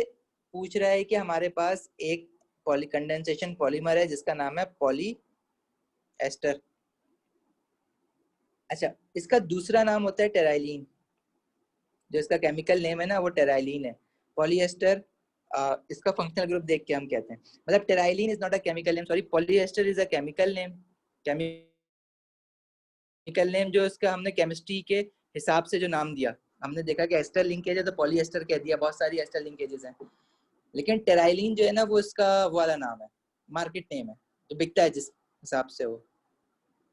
पूछ रहा है कि हमारे पास एक पॉली कंडेंसेशन पॉलीमर है जिसका नाम है पॉली एस्टर। अच्छा, इसका दूसरा नाम होता है टेराइलिन, जो इसका केमिकल नेम है ना वो टेराइलिन है। पॉलीएस्टर इसका फंक्शनल ग्रुप देख के हम कहते हैं, मतलब terylene is not a chemical name, sorry, polyester is a chemical name. Chemical name जो इसका हमने केमिस्ट्री के हिसाब से जो नाम दिया, हमने देखा कि एस्टर लिंकेज है तो पॉलीएस्टर कह दिया, बहुत सारी एस्टर लिंकेजेस हैं। लेकिन टेराइलिन जो है ना वो इसका वाला नाम है, मार्केट नेम है, तो बिकता है जिस हिसाब से वो,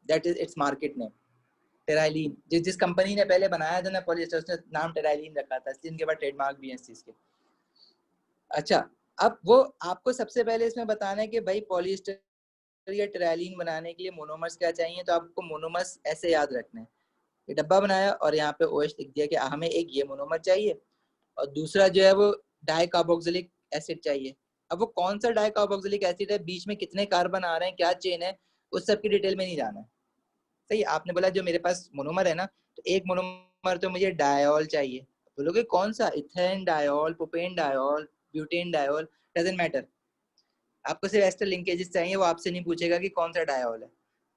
that is its market name terylene. जिस कंपनी ने पहले बनाया था ना पॉलिएस्टर, उसने नाम टेराइलिन रखा था, इसलिए इनके बाद ट्रेडमार्क भी है इस चीज के। अच्छा, अब वो आपको सबसे पहले इसमें बताना है कि भाई पॉलिएस्टर या टेराइलिन बनाने के लिए मोनोमर्स क्या चाहिए, तो आपको मोनोमर्स ऐसे याद रखने हैं। ये डब्बा बनाया और यहाँ पे OH लिख दिया कि हमें एक ये मोनोमर चाहिए और दूसरा जो है वो डाई कार्बोक्सिलिक एसिड चाहिए। अब वो कौन सा डाई कार्बोक्सिलिक एसिड है, बीच में कितने कार्बन आ रहे हैं, क्या चेन है, उस सब की डिटेल में नहीं जाना है। सही, आपने बोला जो मेरे पास मोनोमर है ना, तो एक मोनोमर तो मुझे डायोल चाहिए। बोलोगे कौन सा, ethane diol, propane diol, butane diol, doesn't matter. आपको सिर्फ एस्टर लिंकेजेस चाहिए, वो आपसे नहीं पूछेगा कि कौन सा डायोल है।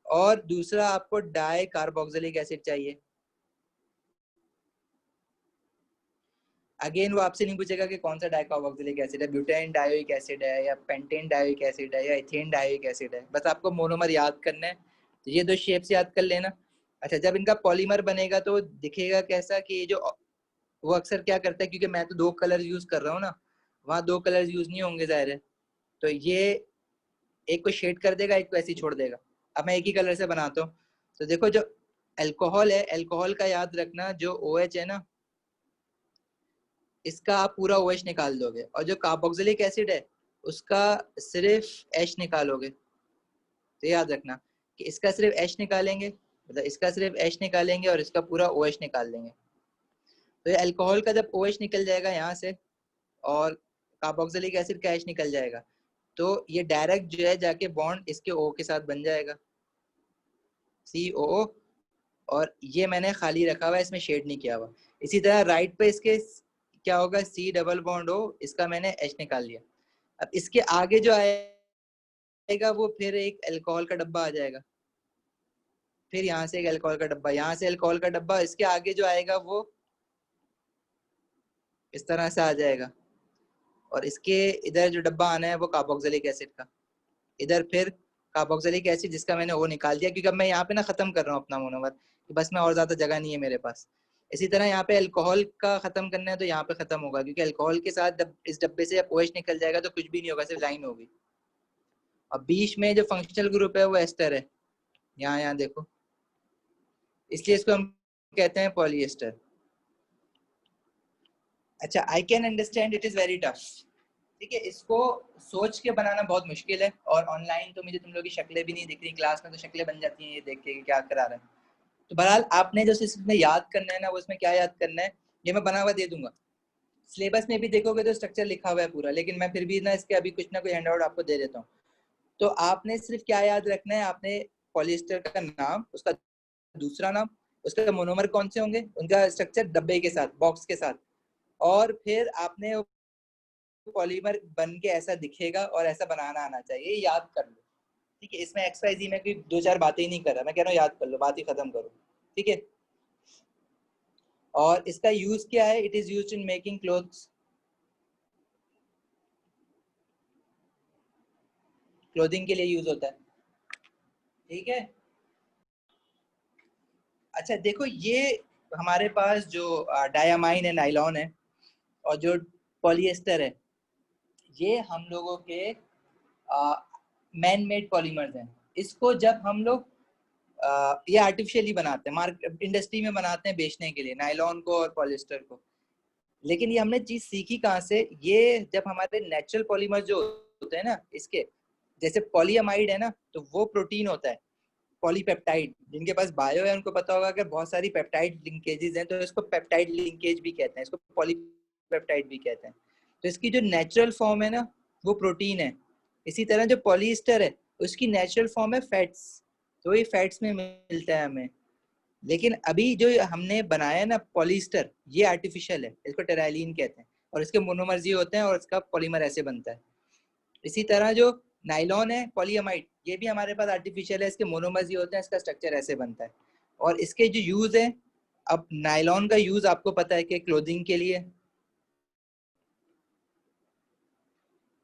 और दूसरा आपको डाई कार्बोक्सिलिक एसिड चाहिए। अगेन वो आपसे नहीं पूछेगा कि कौन सा डाइकार्बोक्सिलिक एसिड है, ब्यूटेन डायोइक एसिड है या पेंटेन डायोइक एसिड है या इथेन डायोइक एसिड है, बस आपको मोनोमर याद करना है। तो ये दो शेप्स याद कर लेना। अच्छा, जब इनका पॉलीमर बनेगा तो दिखेगा कैसा कि ये जो वो अक्सर क्या करता है, क्योंकि मैं तो दो कलर यूज कर रहा हूँ ना, वहाँ दो कलर यूज नहीं होंगे जाहिर है, तो ये एक को शेड कर देगा, एक को ऐसे ही छोड़ देगा। अब मैं एक ही कलर से बनाता हूँ। तो देखो जो अल्कोहल है, अल्कोहल का याद रखना, जो OH है ना, इसका आप पूरा OH निकाल दोगे, और जो कार्बोक्सिलिक एसिड है उसका सिर्फ H निकालोगे। तो याद रखना कि इसका सिर्फ H निकालेंगे, मतलब इसका सिर्फ H निकालेंगे और इसका पूरा OH निकाल देंगे। तो ये अल्कोहल का जब OH निकल जाएगा यहाँ से और कार्बोक्सिलिक एसिड का H निकल जाएगा, तो ये डायरेक्ट जो है जाके बॉन्ड इसके O के साथ बन जाएगा, COO। और ये मैंने खाली रखा हुआ है, इसमें शेड नहीं किया हुआ। इसी तरह राइट पे इसके क्या होगा, C डबल बॉन्ड O, इसका मैंने H निकाल लिया। अब इसके आगे जो आएगा वो फिर एक अल्कोहल का डब्बा आ जाएगा, फिर यहाँ से एक अल्कोहल का डब्बा, यहाँ से अल्कोहल का डब्बा, इसके आगे जो आएगा वो इस तरह से आ जाएगा, और इसके इधर जो डब्बा आना है वो कार्बोक्सिलिक एसिड का, इधर फिर कार्बोक्सिलिक एसिड जिसका मैंने वो निकाल दिया, क्योंकि अब मैं यहाँ पे ना खत्म कर रहा हूँ अपना मोनोमर, बस में और ज्यादा जगह नहीं है मेरे पास। इसी तरह यहाँ पे अल्कोहल का खत्म करना है तो यहाँ पे खत्म होगा, क्योंकि अल्कोहल के साथ इस डब्बे से जब OH निकल जाएगा तो कुछ भी नहीं होगा, सिर्फ लाइन होगी। और बीच में जो फंक्शनल ग्रुप है वो एस्टर है, यहाँ देखो, इसलिए इसको हम कहते हैं पॉलीएस्टर। अच्छा, I can understand it is very tough. ठीक है, इसको सोच के बनाना बहुत मुश्किल है, और ऑनलाइन तो मुझे तुम लोग की शक्लें भी नहीं दिख रही, क्लास में तो शक्लें बन जाती हैं ये देख के क्या करा रहे हैं। तो बहरहाल आपने जो इसमें याद करना है ना, वो इसमें क्या याद करना है ये मैं बना हुआ दे दूंगा। सिलेबस में भी देखोगे तो स्ट्रक्चर लिखा हुआ है पूरा, लेकिन मैं फिर भी ना इसके अभी कुछ ना कुछ हैंड आउट आपको दे देता हूँ। तो आपने सिर्फ क्या याद रखना है, आपने पॉलिएस्टर का नाम, उसका दूसरा नाम, उसके मोनोमर कौन से होंगे, उनका स्ट्रक्चर डब्बे के साथ, बॉक्स के साथ, और फिर आपने पॉलीमर बन के ऐसा दिखेगा और ऐसा बनाना आना चाहिए, याद कर लो। ठीक है, इसमें XYZ में कोई दो चार बातें ही नहीं कर रहा, मैं कह रहा हूँ याद कर लो, बात ही खत्म करो। ठीक है, और इसका यूज क्या है, it is used in making clothes, clothing के लिए यूज होता है। ठीक है, अच्छा देखो, ये हमारे पास जो डायामाइन है, नाइलॉन है, और जो पॉलिएस्टर है, ये हम लोगों के मैन मेड पॉलीमर्स हैं। इसको जब हम लोग ये आर्टिफिशियली बनाते हैं, मार्केट इंडस्ट्री में बनाते हैं बेचने के लिए, नायलॉन को और पॉलिएस्टर को। लेकिन ये हमने चीज सीखी कहाँ से, ये जब हमारे नेचुरल पॉलीमर जो होते हैं ना, इसके जैसे पॉलीअमाइड है ना, तो वो प्रोटीन होता है, पॉलीपेप्टाइड। जिनके पास बायो है उनको पता होगा, अगर बहुत सारी पेप्टाइड लिंकेजेस हैं तो इसको पेप्टाइड लिंकेज भी कहते हैं, इसको पॉलीपेप्टाइड भी कहते हैं। तो इसकी जो नेचुरल फॉर्म है ना वो प्रोटीन है। इसी तरह जो पॉलीएस्टर है उसकी नेचुरल फॉर्म है फैट्स, तो ये फैट्स में मिलता है हमें। लेकिन अभी जो हमने बनाया है ना पॉलीस्टर, ये आर्टिफिशियल है, इसको टेराइलिन कहते हैं, और इसके मोनोमर्स ये होते हैं और इसका पॉलीमर ऐसे बनता है। इसी तरह जो नाइलॉन है, पॉलीअमाइड, ये भी हमारे पास आर्टिफिशियल है, इसके मोनोमर्स ये होते हैं, इसका स्ट्रक्चर ऐसे बनता है। और इसके जो यूज है, अब नाइलॉन का यूज आपको पता है कि क्लोथिंग के लिए,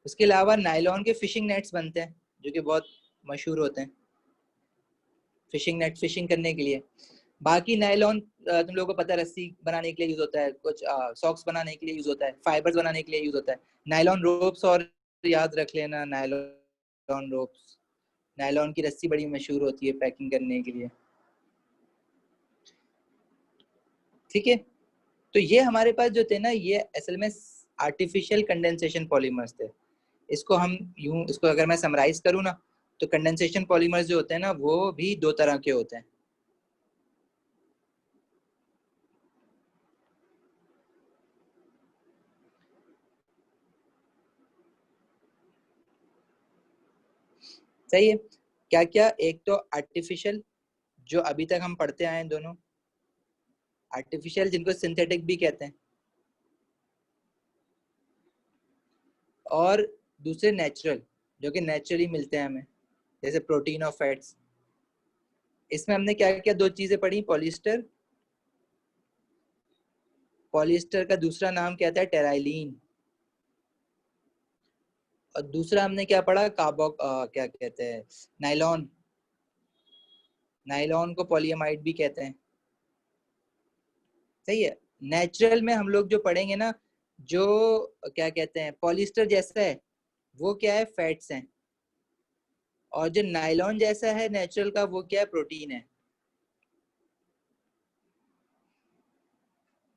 उसके अलावा नाइलॉन के फिशिंग नेट्स बनते हैं जो कि बहुत मशहूर होते हैं, फिशिंग नेट फिशिंग करने के लिए। बाकी नायलॉन तुम लोगों को पता है रस्सी बनाने के लिए यूज होता है, कुछ सॉक्स बनाने के लिए यूज होता है, फाइबर्स बनाने के लिए यूज होता है। नायलॉन रोप्स, और याद रख लेना नायलॉन रोप्स, नायलॉन की रस्सी बड़ी मशहूर होती है पैकिंग करने के लिए। ठीक है, तो ये हमारे पास जो थे ना, ये असल में आर्टिफिशियल कंडेंसेशन पॉलीमर्स थे। इसको हम यूं, इसको अगर मैं समराइज करूँ ना, तो कंडेंसेशन पॉलीमर्स जो होते हैं ना वो भी दो तरह के होते हैं। सही है, क्या क्या, एक तो आर्टिफिशियल जो अभी तक हम पढ़ते आए हैं दोनों, आर्टिफिशियल जिनको सिंथेटिक भी कहते हैं, और दूसरे नेचुरल जो कि नेचुरली मिलते हैं हमें, जैसे प्रोटीन और फैट्स। इसमें हमने क्या क्या दो चीजें पढ़ी, पॉलिएस्टर, पॉलिएस्टर का दूसरा नाम क्या था? टेराइलिन। और दूसरा हमने क्या पढ़ा? क्या कहते हैं? नायलॉन। नायलॉन को पॉलीएमाइड भी कहते हैं। सही है। नेचुरल में हम लोग जो पढ़ेंगे ना, जो क्या कहते हैं पॉलिएस्टर जैसा है वो क्या है? फैट्स हैं। और जो नायलॉन जैसा है नेचुरल का वो क्या है? प्रोटीन है।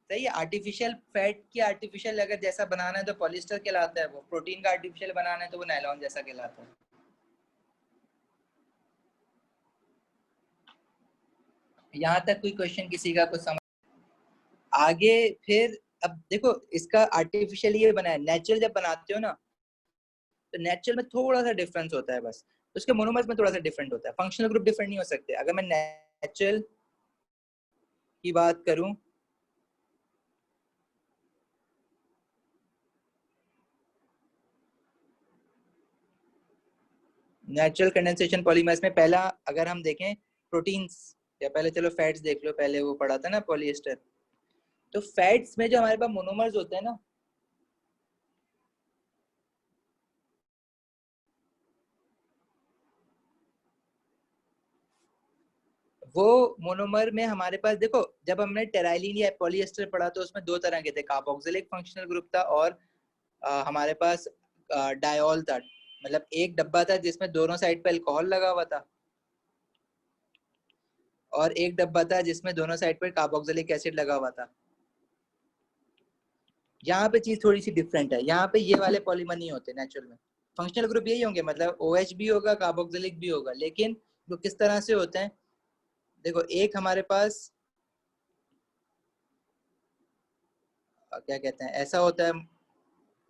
सही है। आर्टिफिशियल फैट की आर्टिफिशियल अगर जैसा बनाना है तो पॉलिएस्टर कहलाता है, वो प्रोटीन का आर्टिफिशियल बनाना है तो वो नायलॉन जैसा कहलाता है। यहाँ तक कोई क्वेश्चन किसी का कुछ समझ? आगे फिर अब देखो, इसका आर्टिफिशियल ये बना है, नेचुरल जब बनाते हो ना तो नेचुरल में थोड़ा सा डिफरेंस होता है बस, उसके मोनोमर्स में थोड़ा सा डिफरेंट होता है, फंक्शनल ग्रुप डिफरेंट नहीं हो सकते। अगर मैं नेचुरल की बात करूं, नेचुरल कंडेंसेशन पॉलीमर्स में पहला अगर हम देखें प्रोटीन्स, या पहले चलो फैट्स देख लो, पहले वो पढ़ा था ना पॉलिएस्टर। तो फैट्स में जो हमारे पास मोनोमर्स होते हैं ना, वो मोनोमर में हमारे पास देखो, जब हमने टेराइलिन या पॉलिएस्टर पढ़ा तो उसमें दो तरह के थे, कार्बोक्सिलिक फंक्शनल ग्रुप था और हमारे पास डायोल था। मतलब एक डब्बा था जिसमें दोनों साइड पे अल्कोहल लगा हुआ था, और एक डब्बा था जिसमें दोनों साइड पर कार्बोक्सिलिक एसिड लगा हुआ था। यहाँ पे चीज थोड़ी सी डिफरेंट है, यहाँ पे ये वाले पॉलीमर नहीं होते नेचुरल में। फंक्शनल ग्रुप यही होंगे, मतलब OH भी होगा, कार्बोक्सिलिक भी होगा, लेकिन वो किस तरह से होते हैं? देखो, एक हमारे पास क्या कहते हैं, ऐसा होता है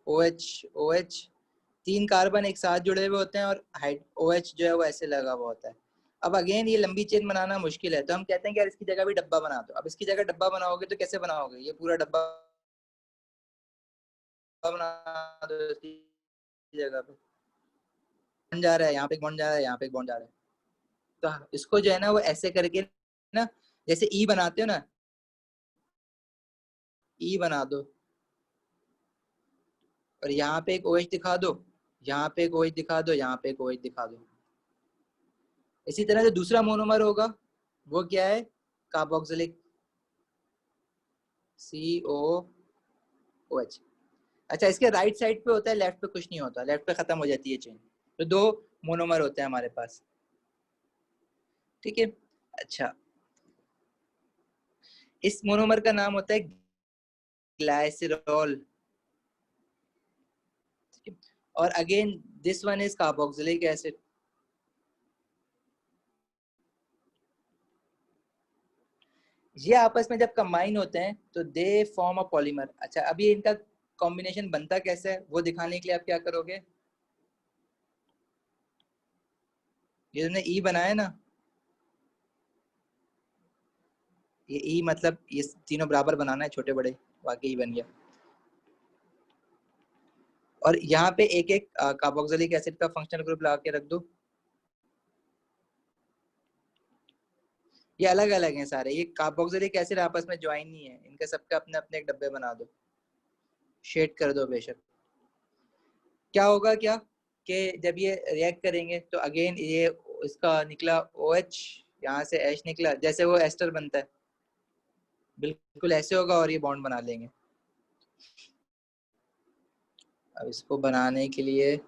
OH। OH 3 कार्बन एक साथ जुड़े हुए होते हैं, और OH जो है वो ऐसे लगा हुआ होता है। अब अगेन ये लंबी चेन बनाना मुश्किल है, तो हम कहते हैं कि यार इसकी जगह भी डब्बा बना दो। अब इसकी जगह डब्बा बनाओगे तो कैसे बनाओगे? ये पूरा डब्बा बना दो इसकी जगह पे, बन जा रहा है, यहाँ पे एक बॉन्ड जा रहा है, यहाँ पे एक बॉन्ड जा रहा है। तो इसको जो है ना वो ऐसे करके ना, जैसे ई बनाते हो ना, ई बना दो, और यहाँ पे एक OH दिखा दो, यहाँ पे एक OH दिखा दो, यहाँ पे एक OH दिखा दो। इसी तरह से दूसरा मोनोमर होगा, वो क्या है? Carboxylic COOH। अच्छा, इसके राइट साइड पे होता है, लेफ्ट पे कुछ नहीं होता, लेफ्ट पे खत्म हो जाती है चेन। तो दो मोनोमर होते हैं हमारे पास। ठीक है। अच्छा, इस मोनोमर का नाम होता है ग्लाइसरॉल। और again this one is carboxylic acid. ये आपस में जब कंबाइन होते हैं तो दे फॉर्म अ पॉलीमर। अच्छा, अभी इनका कॉम्बिनेशन बनता कैसे है वो दिखाने के लिए आप क्या करोगे? ये तुमने ई बनाया ना, ये ई मतलब ये तीनों बराबर बनाना है, छोटे बड़े, बाकी ई बन गया। और यहाँ पे एक एक कार्बोक्सिलिक एसिड का फंक्शनल ग्रुप लगा के रख दो। ये अलग अलग हैं सारे, ये कार्बोक्सिलिक एसिड आपस में ज्वाइन नहीं है, इनके सबके अपने अपने एक डब्बे बना दो, शेड कर दो बेशक। क्या होगा क्या कि जब ये रिएक्ट करेंगे तो अगेन ये इसका निकला OH, यहाँ से H निकला, जैसे वो एस्टर बनता है बिल्कुल ऐसे होगा, और ये बॉन्ड बना लेंगे। अब इसको बनाने के लिए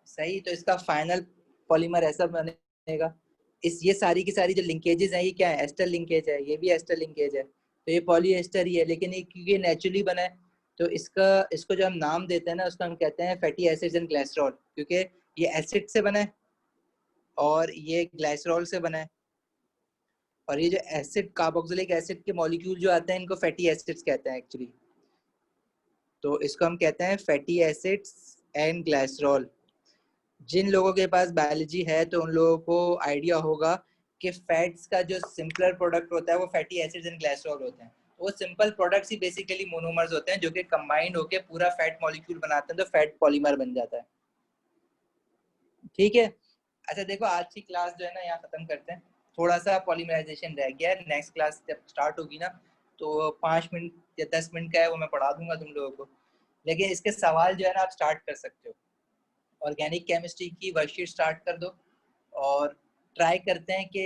सही, तो इसका फाइनल पॉलीमर ऐसा बनेगा। इस ये सारी की सारी जो लिंकेजेस हैं, ये क्या है? एस्टर लिंकेज है, ये भी एस्टर लिंकेज है, तो ये पॉलीएस्टर ही है। लेकिन ये क्योंकि नेचुरली बना है तो इसका, इसको जो हम नाम देते हैं ना, उसको हम कहते हैं फैटी एसिड्स एंड ग्लाइसरॉल, क्योंकि ये एसिड से बना है और ये ग्लाइसरॉल से बना है। और ये जो एसिड, कार्बोक्सिलिक एसिड के मॉलिक्यूल जो आते हैं इनको फैटी एसिड्स कहते हैं एक्चुअली। तो इसको हम कहते हैं फैटी एसिड्स एंड ग्लाइसरॉल। जिन लोगों के पास बायोलॉजी है तो उन लोगों को आइडिया होगा कि फैट्स का जो सिंपलर प्रोडक्ट होता है वो फैटी एसिड्स एंड ग्लिसरॉल होते हैं। वो सिंपल प्रोडक्ट्स ही बेसिकली मोनोमर्स होते हैं जो कि कंबाइंड होकर पूरा फैट मॉलिक्यूल बनाते हैं, तो फैट पॉलीमर बन जाता है। ठीक है, अच्छा देखो आज की क्लास जो है ना यहाँ खत्म करते हैं। थोड़ा सा पॉलीमराइजेशन रह गया है, नेक्स्ट क्लास जब स्टार्ट होगी ना तो 5 मिनट या 10 मिनट का है, वो मैं पढ़ा दूंगा तुम लोगों को। लेकिन इसके सवाल जो है ना आप स्टार्ट कर सकते हो। ऑर्गेनिक केमिस्ट्री की वर्कशीट स्टार्ट कर दो और ट्राई करते हैं कि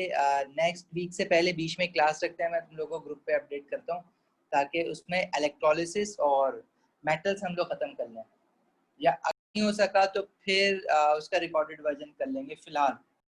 नेक्स्ट वीक से पहले बीच में क्लास रखते हैं, मैं तुम लोगों को ग्रुप पे अपडेट करता हूँ ताकि उसमें इलेक्ट्रोलिसिस और मेटल्स हम लोग ख़त्म कर लें, या नहीं हो सका तो फिर उसका रिकॉर्डेड वर्जन कर लेंगे फिलहाल।